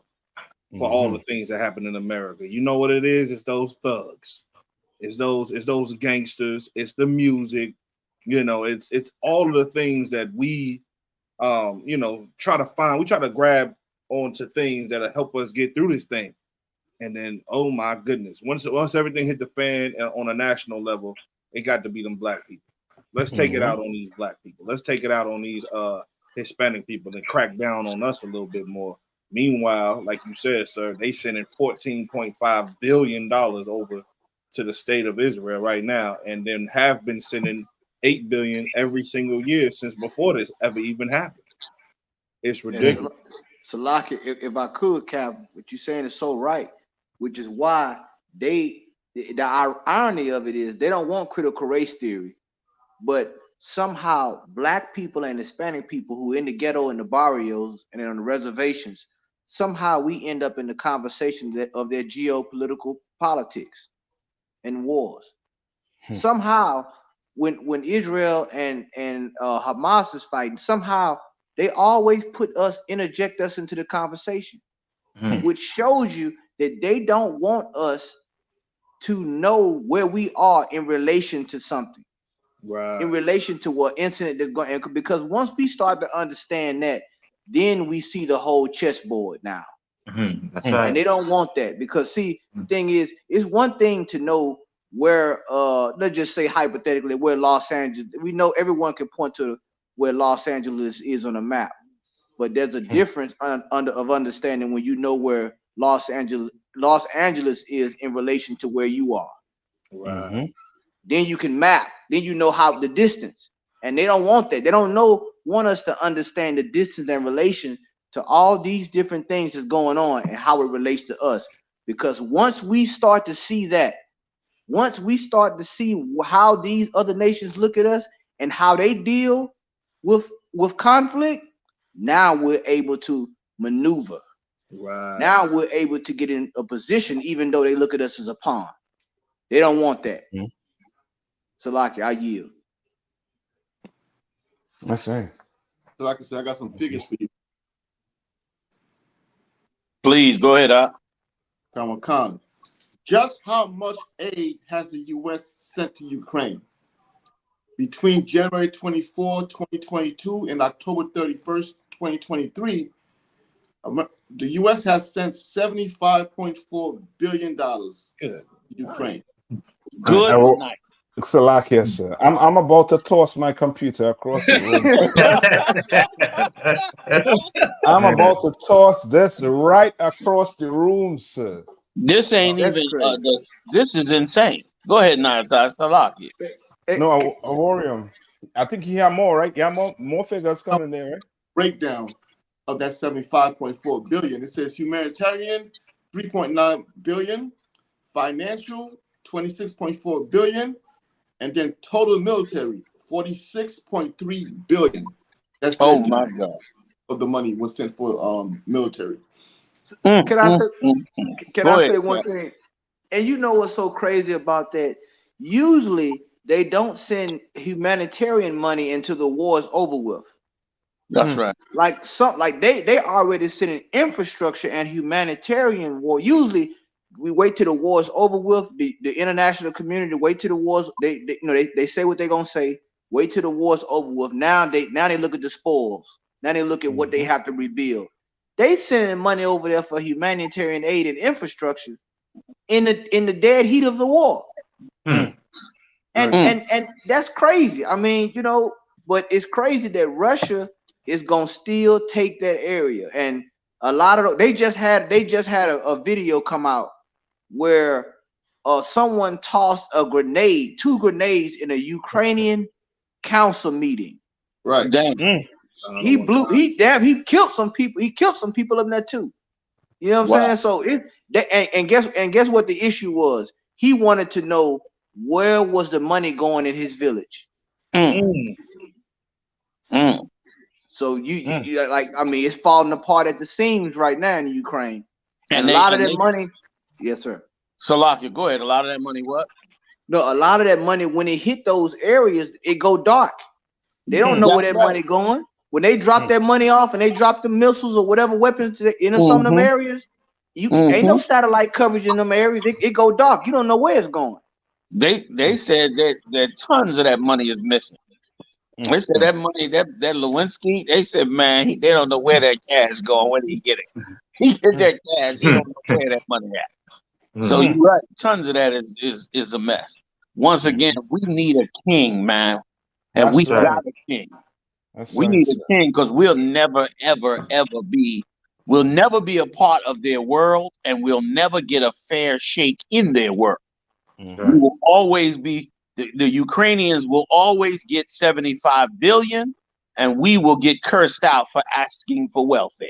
for all the things that happen in America. You know what it is? It's those thugs. It's those gangsters. It's the music. It's all of the things that we try to find. We try to grab onto things that'll help us get through this thing. And then, oh my goodness, once everything hit the fan on a national level, it got to be them black people. Let's take it out on these black people. Let's take it out on these Hispanic people and crack down on us a little bit more. Meanwhile, like you said, sir, they sending $14.5 billion over to the state of Israel right now, and then have been sending $8 billion every single year since before this ever even happened. It's ridiculous.
Salaki, if I could, Cap, what you're saying is so right, which is why the irony of it is they don't want critical race theory, but somehow black people and Hispanic people who are in the ghetto and the barrios and on the reservations, somehow we end up in the conversation of their geopolitical politics and wars. Somehow, when Israel and Hamas is fighting, somehow they always interject us into the conversation, which shows you that they don't want us to know where we are in relation to something, in relation to what incident that's going. Because once we start to understand that, then we see the whole chessboard now.
That's right.
And they don't want that, because see, the thing is, it's one thing to know where let's just say hypothetically where Los Angeles, we know everyone can point to where Los Angeles is on a map, but there's a difference of understanding when you know where Los Angeles is in relation to where you are. Then you can map, then you know how the distance, and they don't want that. They don't want us to understand the distance and relation to all these different things that's going on and how it relates to us. Because once we start to see that, once we start to see how these other nations look at us and how they deal with conflict, now we're able to maneuver. Now we're able to get in a position, even though they look at us as a pawn. They don't want that. So, like, I yield.
That's right.
So, like I said, I got some figures for you.
Please go ahead,
Khan. Just how much aid has the U.S. sent to Ukraine between January 24, 2022 and October 31st, 2023? The U.S. has sent $75.4 billion to Ukraine.
Good night.
Salakia, sir. I'm about to toss my computer across the room. I'm about to toss this right across the room, sir.
This ain't even. This is insane. Go ahead, Nathas Salakia.
No, Aworium. I think he have more, right? Yeah, more figures coming there, right?
Breakdown of that 75.4 billion. It says humanitarian 3.9 billion, financial 26.4 billion, and then total military 46.3 billion. That's
my God.
Of the money was sent for military.
Can I say one thing? And you know what's so crazy about that? Usually they don't send humanitarian money until the war's over with.
That's right.
Like they already sending infrastructure and humanitarian war. Usually we wait till the war's over with. The international community wait till the wars. They say what they're gonna say. Wait till the war's over with. Now they look at the spoils. Now they look at what they have to rebuild. They sending money over there for humanitarian aid and infrastructure in the dead heat of the war. And that's crazy. I mean, but it's crazy that Russia is gonna still take that area. And a lot of they just had a video come out where someone tossed two grenades in a Ukrainian council meeting.
Right.
Damn.
He killed some people. He killed some people in there too. You know what I'm saying? So guess what the issue was? He wanted to know where was the money going in his village. So you like, I mean, it's falling apart at the seams right now in Ukraine. And a lot of that money, yes, sir.
Salakia, go ahead. A lot of that money, what?
No, a lot of that money, when it hit those areas, it go dark. They don't know where that money going. When they drop that money off and they drop the missiles or whatever weapons in some of them areas, ain't no satellite coverage in them areas. It go dark. You don't know where it's going.
They said that tons of that money is missing. They said that money, that Lewinsky, they said, man, they don't know where that cash going. Where did he get it? He get that cash. He don't know where that money at. So you're right. Tons of that is a mess. Once again, we need a king, man. And we got a king. We need a king because we'll never, ever, ever be a part of their world, and we'll never get a fair shake in their world. We will always be, the Ukrainians will always get 75 billion, and we will get cursed out for asking for welfare.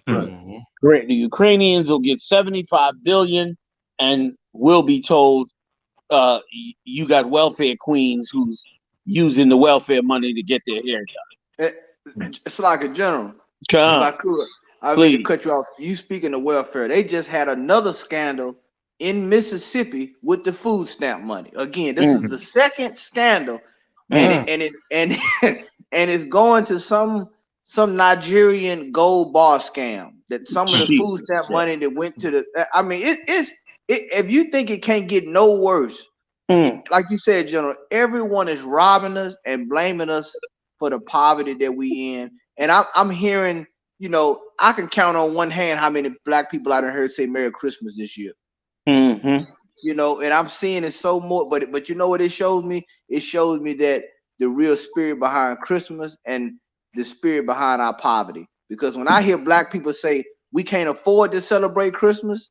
Correct. The Ukrainians will get 75 billion, and we'll be told, you got welfare queens who's using the welfare money to get their hair
done. It's like a general.
If
I could, I mean to cut you off. You speaking of welfare, they just had another scandal in Mississippi with the food stamp money. Again, this is the second scandal, and it's going to some Nigerian gold bar scam. That some of the food stamp money that went to the. I mean, if you think it can't get no worse, like you said, General, everyone is robbing us and blaming us for the poverty that we in. And I'm hearing, you know, I can count on one hand how many black people I done heard say Merry Christmas this year. You know, and I'm seeing it so more, but you know what it shows me? It shows me that the real spirit behind Christmas and the spirit behind our poverty. Because when I hear black people say we can't afford to celebrate Christmas,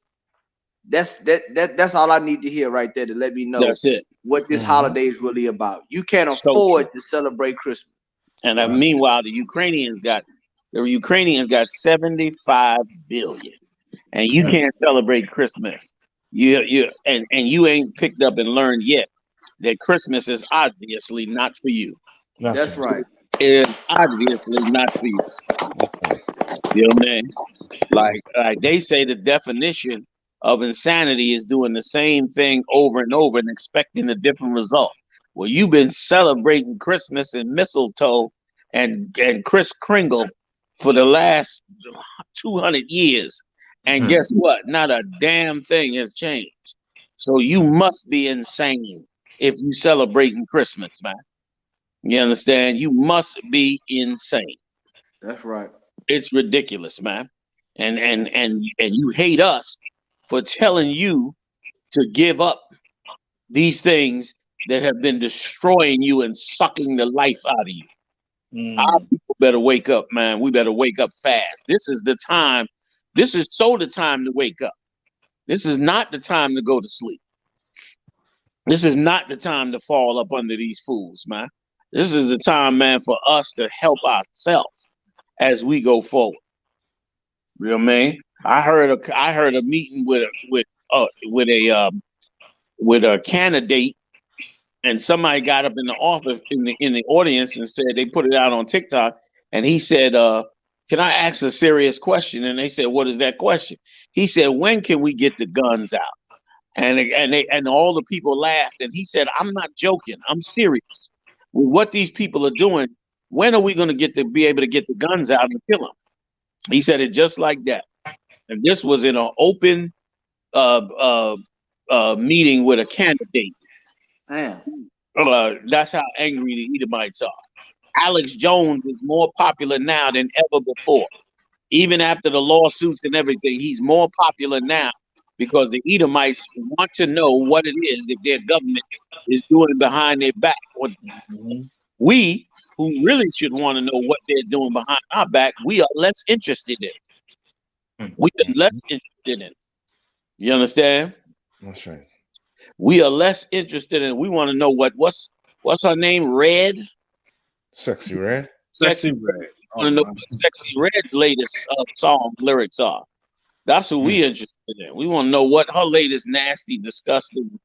that's all I need to hear right there to let me know what this holiday is really about. You can't afford to celebrate Christmas.
And meanwhile, the Ukrainians got 75 billion, and you can't celebrate Christmas. You ain't picked up and learned yet that Christmas is obviously not for you.
That's right.
It is obviously not for you. You know what I mean? Like they say, the definition of insanity is doing the same thing over and over and expecting a different result. Well, you've been celebrating Christmas and mistletoe and Kris Kringle for the last 200 years. And guess what? Not a damn thing has changed. So you must be insane if you celebrating Christmas, man. You understand? You must be insane.
That's right.
It's ridiculous, man. And you hate us for telling you to give up these things that have been destroying you and sucking the life out of you. Our people better wake up, man. We better wake up fast. This is the time. This is the time to wake up. This is not the time to go to sleep. This is not the time to fall up under these fools, man. This is the time, man, for us to help ourselves as we go forward. You know what I mean? I heard a meeting with a candidate, and somebody got up in the office in the audience and said, they put it out on TikTok, and he said, "Can I ask a serious question?" And they said, "What is that question?" He said, "When can we get the guns out?" And all the people laughed, and he said, "I'm not joking. I'm serious. With what these people are doing, when are we going to be able to get the guns out and kill them?" He said it just like that. And this was in an open meeting with a candidate. That's how angry the Edomites are. Alex Jones is more popular now than ever before. Even after the lawsuits and everything, he's more popular now because the Edomites want to know what it is that their government is doing behind their back. We, who really should want to know what they're doing behind our back, we are less interested in. We are less interested in. You understand?
That's right.
We are less interested in. We want to know what's her name? Red?
Sexy Red?
Sexy Red. I want to know what Sexy Red's latest song lyrics are. That's who we interested in. We want to know what her latest nasty, disgusting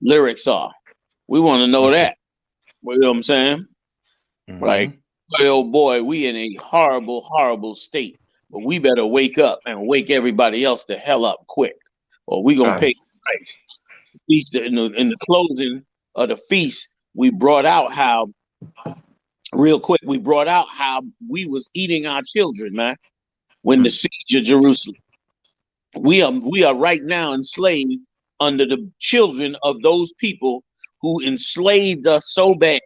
lyrics are. We want to know that. You know what I'm saying? Like, oh boy, we in a horrible, horrible state. But we better wake up and wake everybody else the hell up quick, or we gonna pay the price. Feast in the closing of the feast, we brought out how real quick. We brought out how we was eating our children, man. When the siege of Jerusalem, we are right now enslaved under the children of those people who enslaved us so bad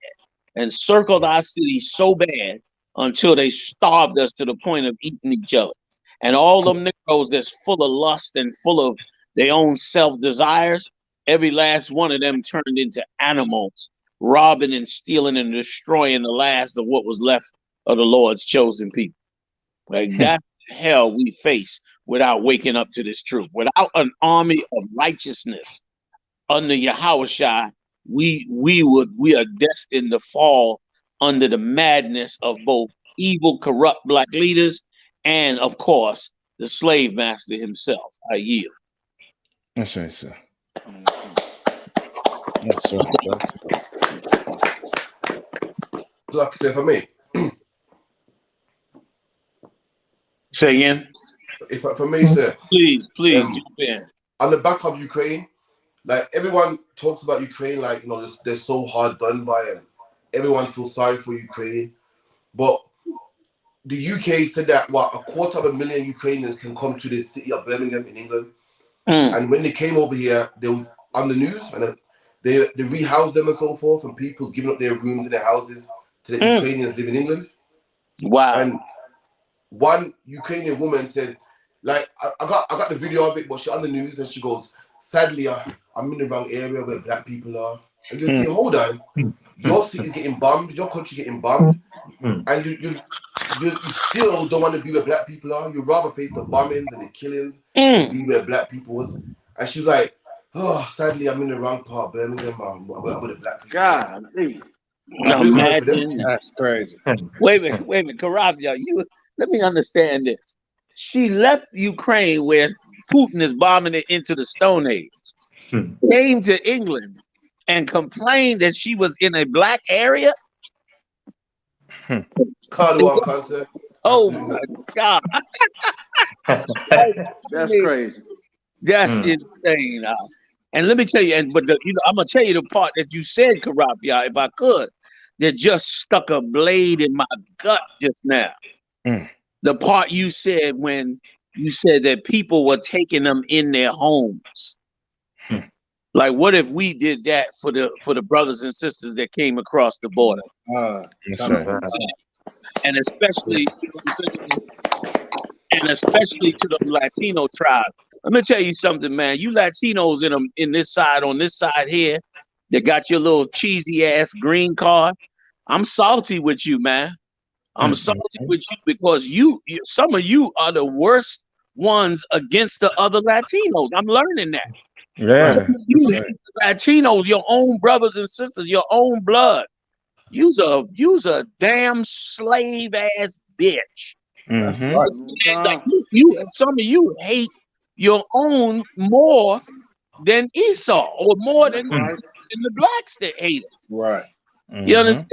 and circled our city so bad until they starved us to the point of eating each other. And all them Negroes that's full of lust and full of their own self-desires, every last one of them turned into animals, robbing and stealing and destroying the last of what was left of the Lord's chosen people. Like that's the hell we face without waking up to this truth. Without an army of righteousness under Yahushua, we are destined to fall under the madness of both evil, corrupt black leaders and, of course, the slave master himself. I yield.
That's right, sir. That's right.
like I say for me.
Say again.
If for me, sir.
Please jump in.
On the back of Ukraine, like everyone talks about Ukraine, like they're so hard done by, and everyone feels sorry for Ukraine. But the UK said that 250,000 Ukrainians can come to the city of Birmingham in England, and when they came over here, they was on the news, and they rehoused them and so forth, and people's giving up their rooms in their houses to the Ukrainians live in England.
Wow.
And one Ukrainian woman said, like, I got the video of it, but she's on the news and she goes, sadly, I'm in the wrong area where black people are. And you think, hold on, your city's getting bombed, your country getting bombed, and you still don't want to be where black people are. You'd rather face the bombings and the killings than be where black people was. And she was like, oh, sadly, I'm in the wrong part of Birmingham, where the black people.
God,
imagine.
That's crazy.
Wait a minute, Karavia, let me understand this. She left Ukraine where Putin is bombing it into the Stone Age, came to England and complained that she was in a black area.
Carlo concert.
Oh my God.
That's crazy.
That's insane. And let me tell you, I'm gonna tell you the part that you said, Karafia, if I could, that just stuck a blade in my gut just now. The part you said when you said that people were taking them in their homes. Like, what if we did that for the brothers and sisters that came across the border?
That's right.
And especially, to the Latino tribe. Let me tell you something, man. You Latinos on this side here, that got your little cheesy ass green card. I'm salty with you, man. I'm salty with you because some of you are the worst ones against the other Latinos. I'm learning that.
Yeah.
You Latinos, your own brothers and sisters, your own blood. You's a damn slave ass bitch.
That's right.
Like some of you hate your own more than Esau, or more than the blacks that hate it.
Right.
You understand?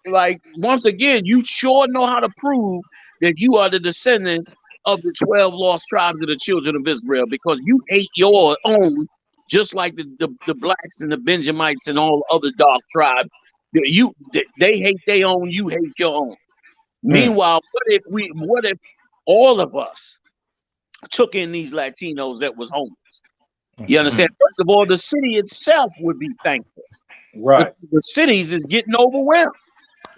Like once again, you sure know how to prove that you are the descendants of the 12 lost tribes of the children of Israel, because you hate your own, just like the blacks and the Benjamites and all other dark tribes. They hate their own, you hate your own. Meanwhile, what if all of us took in these Latinos that was homeless? You understand? First of all, the city itself would be thankful.
Right.
The cities is getting overwhelmed.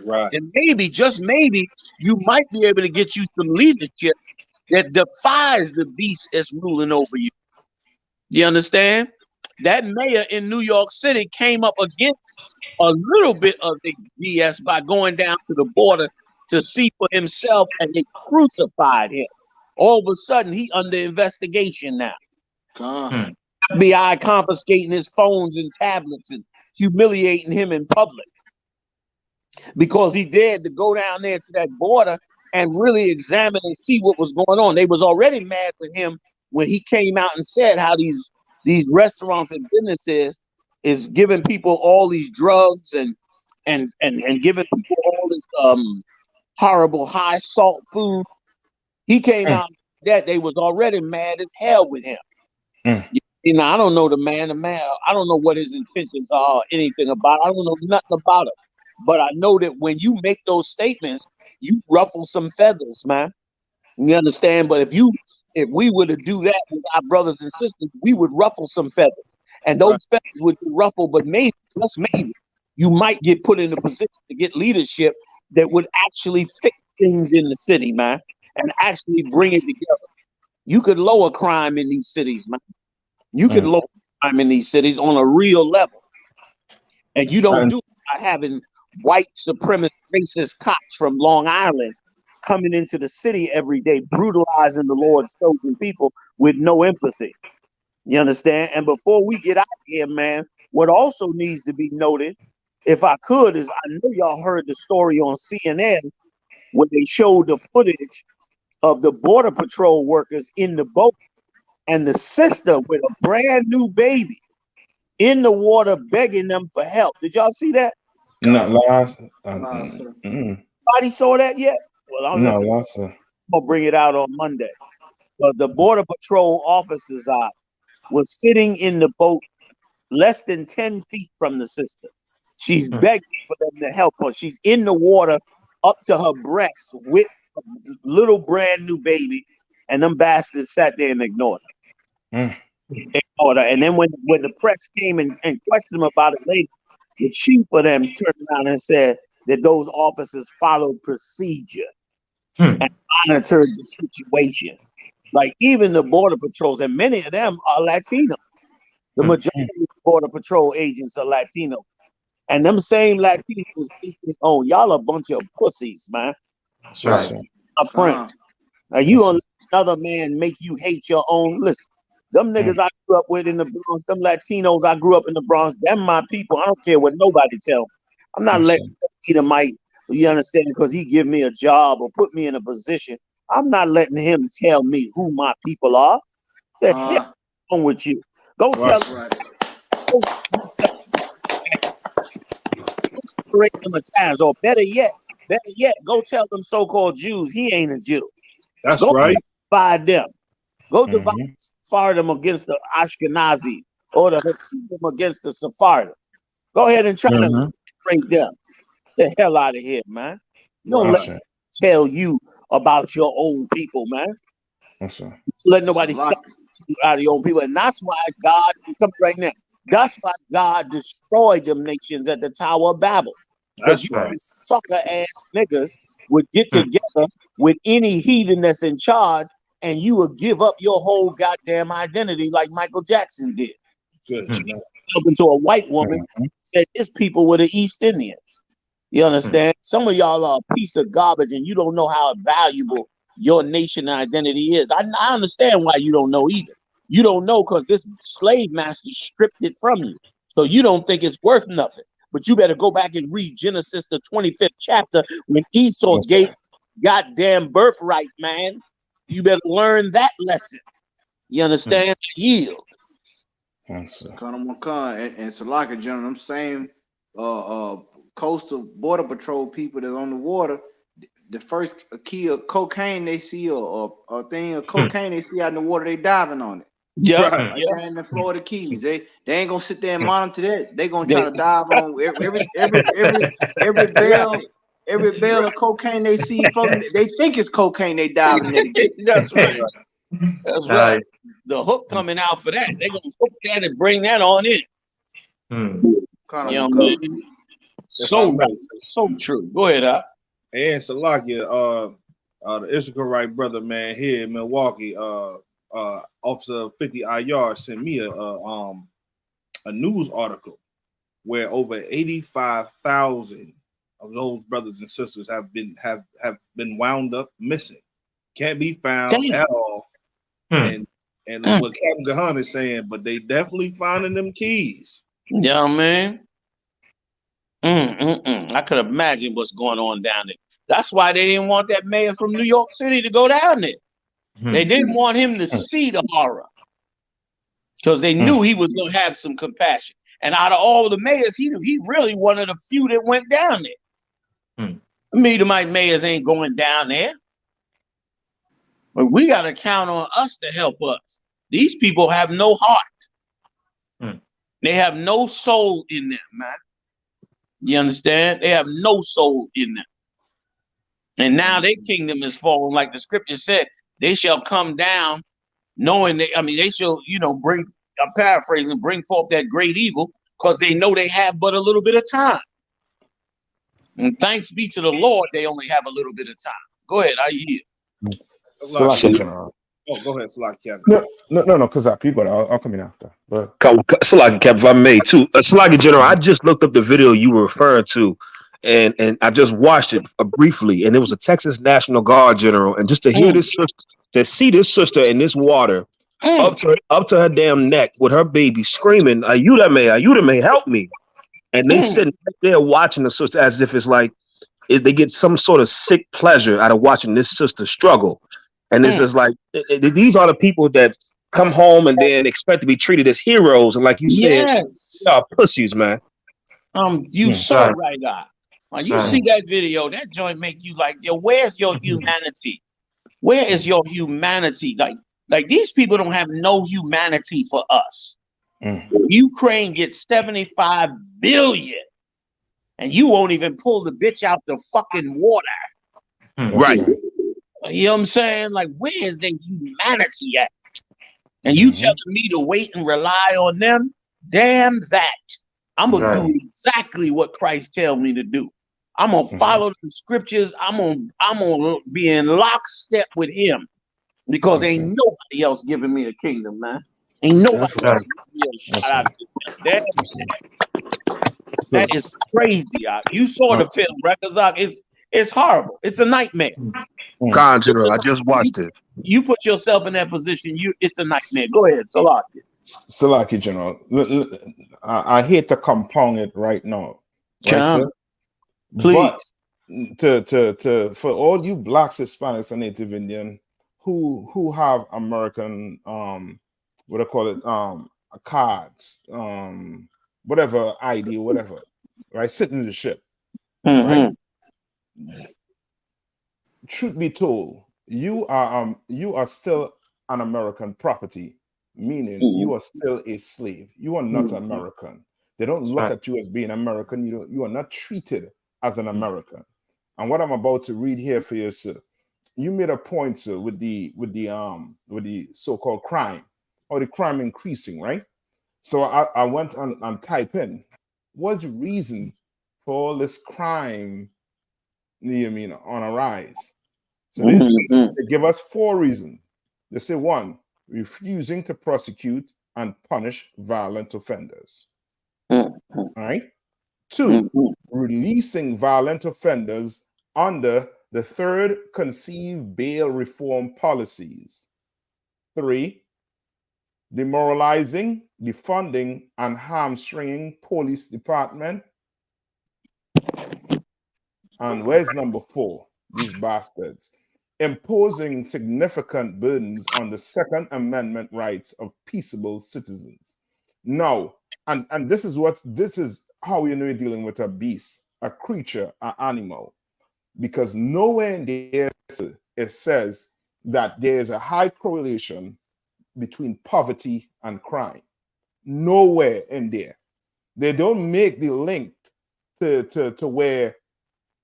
Right.
And maybe, just maybe, you might be able to get you some leadership that defies the beast that's ruling over you. You understand? That mayor in New York City came up against a little bit of the BS by going down to the border to see for himself, and they crucified him. All of a sudden, he under investigation now. FBI confiscating his phones and tablets and humiliating him in public because he dared to go down there to that border and really examine and see what was going on. They was already mad with him when he came out and said how these restaurants and businesses is giving people all these drugs and giving people all this horrible high salt food. He came out that they was already mad as hell with him. You know, I don't know the man. I don't know what his intentions are or anything about it. I don't know nothing about it. But I know that when you make those statements, you ruffle some feathers, man. You understand? But if we were to do that with our brothers and sisters, we would ruffle some feathers. And those feathers would be ruffled, but maybe, just maybe, you might get put in a position to get leadership that would actually fix things in the city, man, and actually bring it together. You could lower crime in these cities, man. You can lower crime in these cities on a real level. And you don't do it by having white supremacist racist cops from Long Island coming into the city every day, brutalizing the Lord's chosen people with no empathy. You understand? And before we get out of here, man, what also needs to be noted, if I could, is I know y'all heard the story on CNN when they showed the footage of the Border Patrol workers in the boat and the sister with a brand new baby in the water begging them for help. Did y'all see that?
Not last.
Nobody saw that yet? Well, I'm
No, last.
gonna bring it out on Monday. But the Border Patrol officers was sitting in the boat less than 10 feet from the sister. She's begging for them to help her. She's in the water up to her breasts with a little brand new baby, and them bastards sat there and ignored her. Ignored her. And then when the press came and questioned them about it later, the chief of them turned around and said that those officers followed procedure and monitored the situation. Like even the border patrols, and many of them are Latino. The majority of the border patrol agents are Latino. And them same Latinos, y'all a bunch of pussies, man.
That's right.
A friend. Now you gonna let another man make you hate your own. Listen, them niggas I grew up with in the Bronx, them Latinos I grew up in the Bronx, them my people. I don't care what nobody tell me. I'm not letting Edomite, you understand, because he give me a job or put me in a position. I'm not letting him tell me who my people are. The hell wrong with you? Go tell him. Separate them at times, or better yet, go tell them so-called Jews he ain't a Jew.
That's
go
right.
Divide them. Go divide them against the Ashkenazi or the Hasidim against the Sephardim. Go ahead and try to separate them. The hell out of here, man. Don't let me tell you about your own people, man. Let nobody suck you out of your own people. And that's why God, come right now. That's why God destroyed them nations at the Tower of Babel. That's right. Sucker ass niggas would get together with any heathen that's in charge, and you would give up your whole goddamn identity like Michael Jackson did. Into a white woman, said his people were the East Indians. You understand? Some of y'all are a piece of garbage, and you don't know how valuable your nation identity is. I understand why you don't know either. You don't know because this slave master stripped it from you. So you don't think it's worth nothing. But you better go back and read Genesis, the 25th chapter, when Esau gave goddamn birthright, man. You better learn that lesson. You understand? Yield.
And Salaka, General, them same coastal border patrol people that's on the water, the first key of cocaine they see or a thing of cocaine they see out in the water, they diving on it.
Yeah,
in the Florida Keys, they ain't gonna sit there and monitor that. They gonna try to dive on every bale of cocaine they see floating. They think it's cocaine. They diving it.
That's right. That's right. The hook coming out for that. They gonna hook that and bring that on in. You know, man. So right. So true. Go ahead,
And Salakia, the Israelite brother, man, here in Milwaukee, Officer 50 IR sent me a news article where over 85,000 of those brothers and sisters have been wound up missing, can't be found at all. And what Captain Gahan is saying, but they definitely finding them keys.
Yeah, man. I could imagine what's going on down there. That's why they didn't want that mayor from New York City to go down there. They didn't want him to see the horror because they knew he was going to have some compassion. And out of all the mayors, he really one of the few that went down there. Edomite mayors ain't going down there. But we got to count on us to help us. These people have no heart. They have no soul in them, man. You understand? They have no soul in them. And now their kingdom is falling, like the scripture said. They shall come down knowing they shall, bring, I'm paraphrasing, bring forth that great evil because they know they have but a little bit of time. And thanks be to the Lord, they only have a little bit of time. Go ahead, I yield.
Oh, go ahead, Salaki.
No, because people, I'll come in after. But
Salaki, Cap, if I may, too. Salaki General, I just looked up the video you were referring to. And I just watched it briefly, and it was a Texas National Guard general. And just to hear this sister, to see this sister in this water, up to her damn neck with her baby screaming, "Ayúdame, help me!" And they sitting right there watching the sister as if it's like they get some sort of sick pleasure out of watching this sister struggle. And it's just like these are the people that come home and then expect to be treated as heroes. And like you said, y'all pussies, man.
You so right, you see that video, that joint make you like, yo, where's your humanity? Where is your humanity? Like these people don't have no humanity for us. Ukraine gets 75 billion, and you won't even pull the bitch out the fucking water.
Right.
You know what I'm saying? Like, where is their humanity at? And you telling me to wait and rely on them? Damn that. I'm gonna do exactly what Christ tell me to do. I'm gonna follow the scriptures. I'm gonna be in lockstep with him, because ain't nobody else giving me a kingdom, man. Ain't nobody else giving me a shot out to him. That is crazy. You saw the film, records. It's horrible. It's a nightmare.
General, I just watched it.
You put yourself in that position. It's a nightmare. Go ahead, Salaki.
Salaki, General. I hate to compound it right now. Right, sir?
Please.
But for all you blacks, Hispanics, and Native Indian who have American what I call it, cards, whatever ID, whatever, right? Citizenship, right? Truth be told, you are still an American property, meaning you are still a slave. You are not American. They don't look at you as being American. You are not treated as an American. And what I'm about to read here for you, sir, you made a point, sir, with the so-called crime, or the crime increasing, right? So I went and type in, what's the reason for all this crime, on a rise? So they give us 4 reasons. They say 1, refusing to prosecute and punish violent offenders. All right. 2, releasing violent offenders under the 3rd conceived bail reform policies. 3, demoralizing, defunding, and hamstringing police department. And where's number 4? These bastards. Imposing significant burdens on the Second Amendment rights of peaceable citizens. Now, and this is how you know you're dealing with a beast, a creature, an animal, because nowhere in there it says that there is a high correlation between poverty and crime. Nowhere in there. They don't make the link to where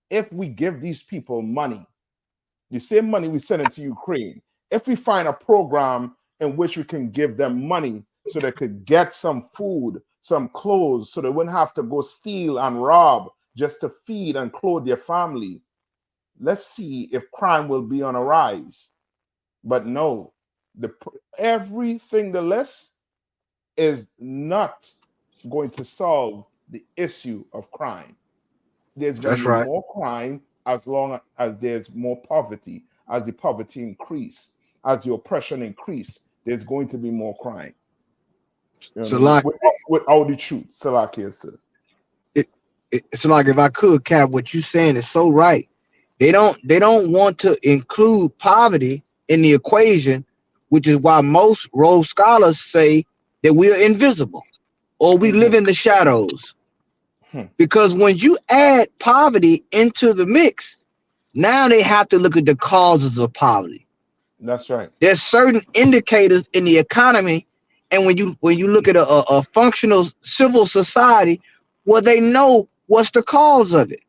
if we give these people money, the same money we send into Ukraine, if we find a program in which we can give them money so they could get some food, some clothes, so they wouldn't have to go steal and rob just to feed and clothe their family, let's see if crime will be on a rise. But no, everything the list is not going to solve the issue of crime. There's going to be more crime as long as there's more poverty. As the poverty increase, as the oppression increase, there's going to be more crime. So like without the truth, Salaki, sir.
It's like, if I could, Cap, what you saying is so right. They don't want to include poverty in the equation, which is why most Rhodes scholars say that we are invisible or we live in the shadows. Because when you add poverty into the mix, now they have to look at the causes of poverty.
That's right.
There's certain indicators in the economy, and when you look at a functional civil society, well, they know what's the cause of it,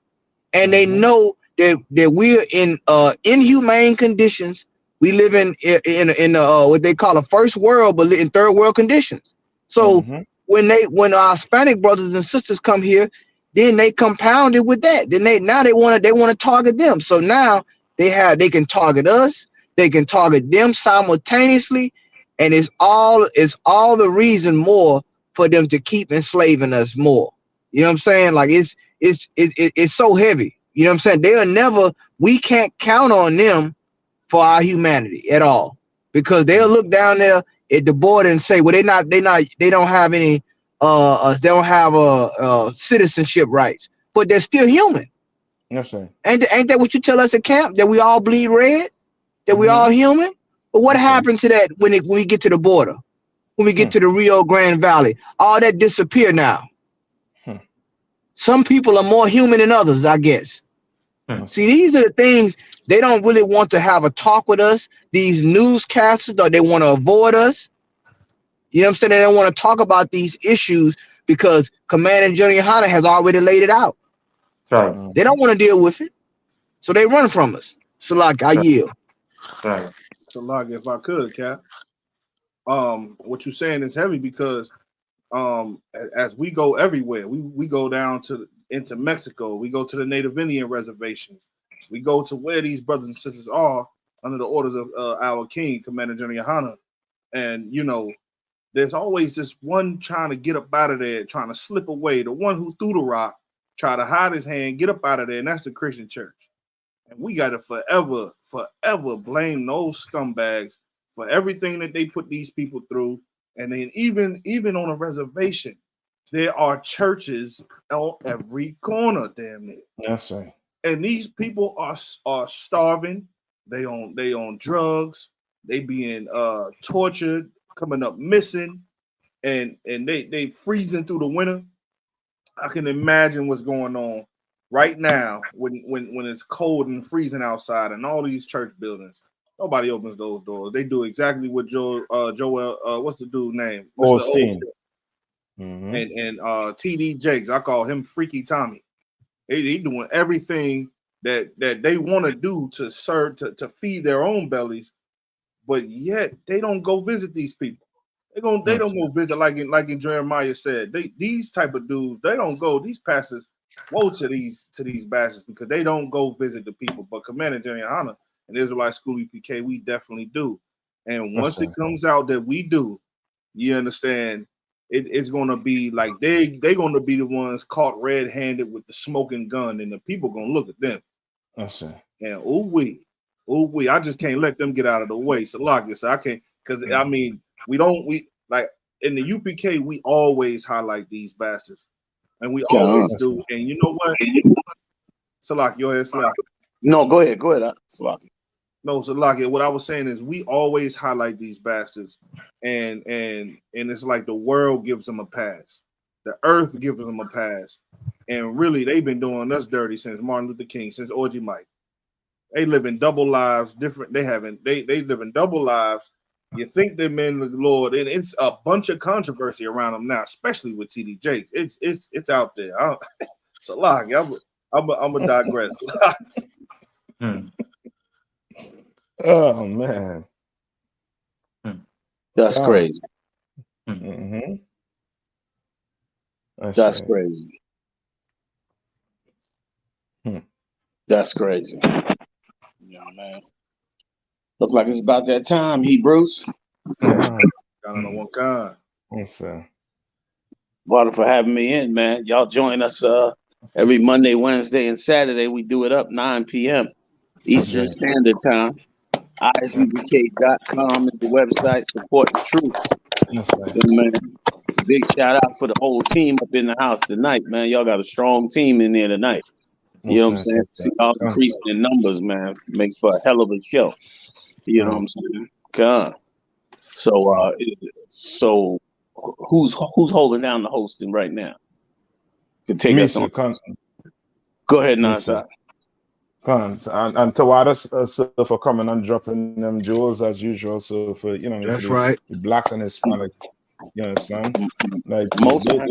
and they know that we're in inhumane conditions. We live in what they call a first world, but in third world conditions. So when our Hispanic brothers and sisters come here, then they compound it with that. Then they want to target them. So now they can target us, they can target them simultaneously, and it's all the reason more for them to keep enslaving us more. You know what I'm saying? Like it's so heavy. You know what I'm saying? We can't count on them for our humanity at all, because they'll look down there at the border and say, well, they don't have any they don't have citizenship rights, but they're still human.
Yes, sir.
Ain't that what you tell us at camp, that we all bleed red, that we all human? But what happened to that when we get to the border, when we get to the Rio Grande Valley? All that disappear now. Some people are more human than others, I guess. See, these are the things they don't really want to have a talk with us. These newscasters, they want to avoid us. You know what I'm saying? They don't want to talk about these issues because Commander General YAHANNA has already laid it out.
Right.
They don't want to deal with it, so they run from us. So, like, I yield.
Right.
So, like, if I could, Cap, what you're saying is heavy because as we go everywhere, we go down into Mexico, we go to the Native Indian reservations, we go to where these brothers and sisters are under the orders of our King, Commander General YAHANNA, and you know, there's always this one trying to get up out of there, trying to slip away. The one who threw the rock, try to hide his hand, get up out of there, and that's the Christian church. And we got to forever blame those scumbags for everything that they put these people through. And then even on a reservation, there are churches on every corner, damn near.
That's right.
And these people are starving. They on drugs. They being tortured, coming up missing, and they freezing through the winter. I can imagine what's going on right now when it's cold and freezing outside and all these church buildings. Nobody opens those doors. They do exactly what Joel what's the dude's name?
Osteen.
And TD Jakes. I call him Freaky Tommy. They doing everything that they want to do to serve to feed their own bellies, but yet they don't go visit these people. They don't go visit like in Jeremiah said. These type of dudes, they don't go. These pastors woe to these bastards because they don't go visit the people. But Commander General YAHANNA and Israelite School I.S.U.P.K, we definitely do. And once it comes out that we do, you understand, it's gonna be like they're gonna be the ones caught red-handed with the smoking gun, and the people gonna look at them.
That's it.
And we, I just can't let them get out of the way. So like this, I can't, because I mean, we like in the UPK, we always highlight these bastards, and we always do. And you know what? Salaki, your head, Salaki.
No, go ahead, Salaki.
No, Salaki. What I was saying is, we always highlight these bastards, and it's like the world gives them a pass, the earth gives them a pass, and really they've been doing us dirty since Martin Luther King, since Orgy Mike. They live in double lives, different. They live in double lives. You think they're men of the Lord, and it's a bunch of controversy around them now, especially with TD Jakes. It's out there. Salaki, I'm a digress.
Oh man,
that's crazy.
Mm-hmm.
That's crazy. That's crazy. Yeah, man. Look like it's about that time, Hebrews.
I don't know what kind.
Yes, sir.
Water for having me in, man. Y'all join us every Monday, Wednesday, and Saturday. We do it up 9 p.m. Eastern Standard Time. I.S.U.P.K.com is the website. Support the truth.
That's right.
Man, big shout out for the whole team up in the house tonight, man. Y'all got a strong team in there tonight. You know what I'm saying? See y'all increasing in numbers, man. Makes for a hell of a show. You know what I'm saying? God. So who's holding down the hosting right now? To take us on. Go ahead, Nasa.
And Tawada for coming and dropping them jewels as usual. So for
that's right.
The blacks and Hispanic, you understand? Like
most
glad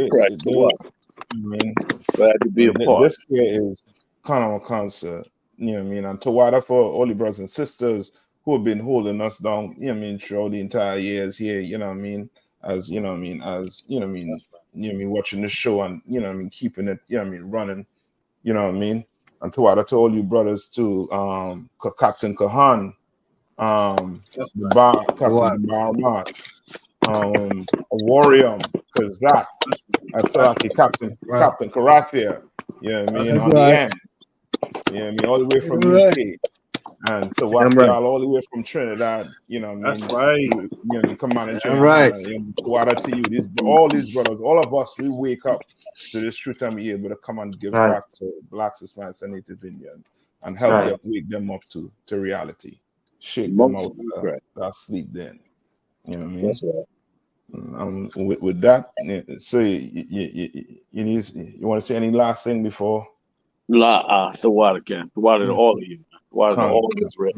to be a part.
This year is kind of a concert, you know what I mean? And Tawada for all the brothers and sisters who have been holding us down, you know what I mean, throughout the entire years here, you know what I mean, as you know what I mean, as you know what I mean, watching the show and you know what I mean, keeping it, you know what I mean, running, you know what I mean. And to all you brothers too, Captain Kahan, Captain Baramat, Warrior, Kazak, Captain Karathia, you know what I mean, on the end, you know what I mean, all the way from UK. And so y'all all the way from Trinidad, you know what I mean?
That's right.
You know, come on and join
right.
To you. All these brothers, all of us, we wake up to this true time of year, but come and give back to blacks, Hispanics, and Native Indians and help them, wake them up to reality. Shake them out that sleep then. You know what I mean?
That's right.
With that, so you want to say any last thing before?
The water can. The water to all of you. The water to all of Israel.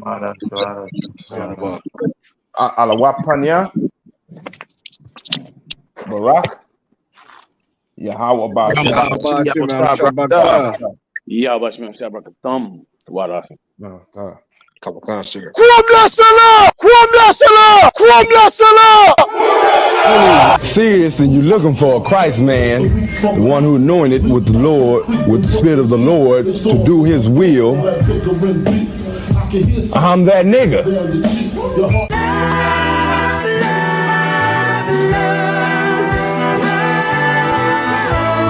Alawapanya, Barak, Yahweh Bashem.
Yahweh Bashem. Water.
Serious, and you're looking for a Christ man, the one who anointed with the Lord, with the Spirit of the Lord, to do His will. I'm that nigga.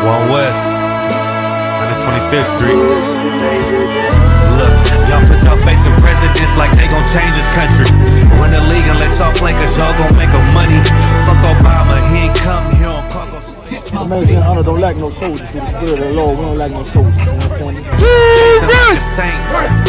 One West, 125th Street. Look, y'all put your faith in presidents like they gon' change this country. Run the league and let y'all play cause y'all gon' make them money. Fuck Obama, he ain't come here on cargo.
Amazing honor don't lack no soldiers through the Spirit of the Lord. We don't lack no soldiers. You understand me?
Like a saint,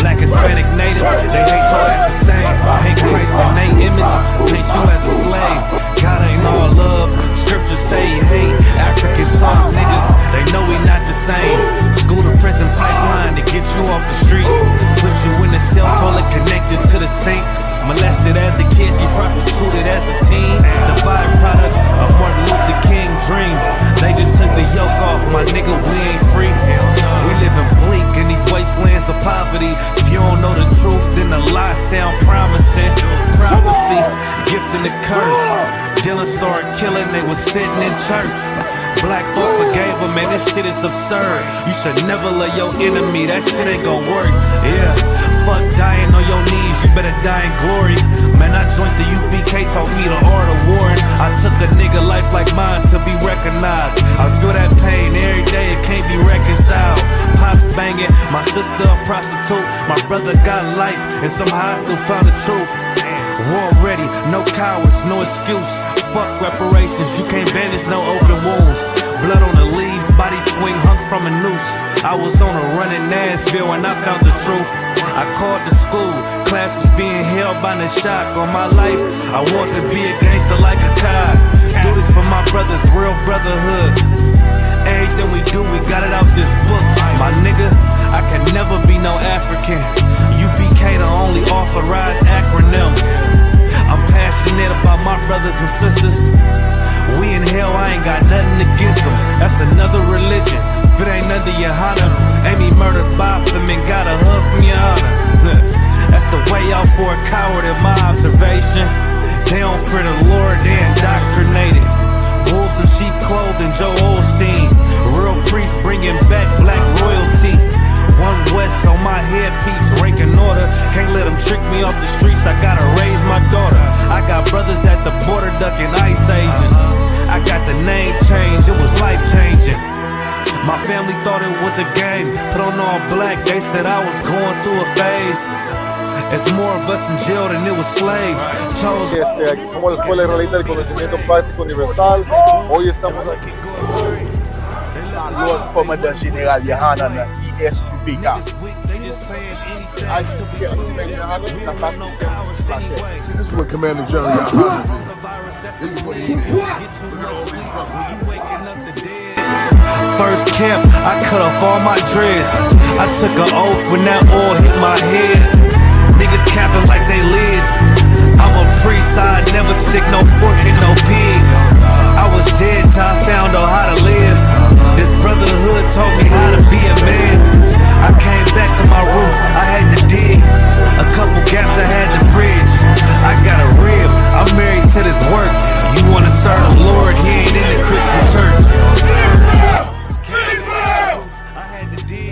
black, Hispanic, native, they hate your ass the same. Hate Christ and they image, hate you as a slave. God ain't all love, scriptures say he hate African soft niggas, they know we not the same. School to prison pipeline to get you off the streets. Put you in the cell toilet connected to the sink. Molested as a kid, she prostituted as a teen. The byproduct of Martin Luther King dream. They just took the yoke off, my nigga, we ain't free. We living bleak in these wastelands of poverty. If you don't know the truth, then the lie sound promising. Prophecy, gift and the curse. Dylan started killing, they was sitting in church. Black folk forgave him, man, this shit is absurd. You should never love your enemy, that shit ain't gon' work. Yeah, fuck dying on your knees, you better die in glory. Man, I joined the I.S.U.P.K, taught me the art of warring. I took a nigga life like mine to be recognized. I feel that pain every day, it can't be reconciled. Pops banging, my sister a prostitute. My brother got life, and somehow I still found the truth. War ready, no cowards, no excuse. Fuck reparations, you can't bandage no open wounds. Blood on the leaves, body swing hung from a noose. I was on a run in Nashville and I found the truth. I called the school, classes being held by the shock on my life. I want to be a gangster like a cop. Do this for my brothers, real brotherhood. Everything we do, we got it out this book. My nigga, I can never be no African. U.P.K the only authorized acronym. I'm passionate about my brothers and sisters. We in hell, I ain't got nothing against them. That's another religion. If it ain't under YAHANNA, Amy murdered Bob and got a hug from YAHANNA. That's the way out for a coward in my observation. They don't fear the Lord, they indoctrinated. Wolves in sheep clothing, Joe Osteen. Real priests bringing back black royalty. One West on my headpiece, ranking order. Can't let them trick me off the streets, I gotta raise my daughter. I got brothers at the border ducking ICE agents. I got the name change, it was life changing. My family thought it was a game, put on all black, they said I was going through a phase. It's more of us in jail than it was slaves.
Aquí somos la Escuela Israelita del Conocimiento Práctico Universal. Hoy estamos aquí.
Lord Commander General Yahanna, I.S.U.P.K.
This is what Commander General Yahanna did. This is what he did.
First camp, I cut off all my dreads. I took an oath when that oil hit my head. Niggas capping like they lids. I'm a priest, I never stick no fork in no pig. I was dead till I found out how to live. This brotherhood taught me how to be a man. I came back to my roots, I had to dig. A couple gaps I had to bridge. I got a rib, I'm married to this work. You wanna serve the Lord, he ain't in the Christian church. I had to dig.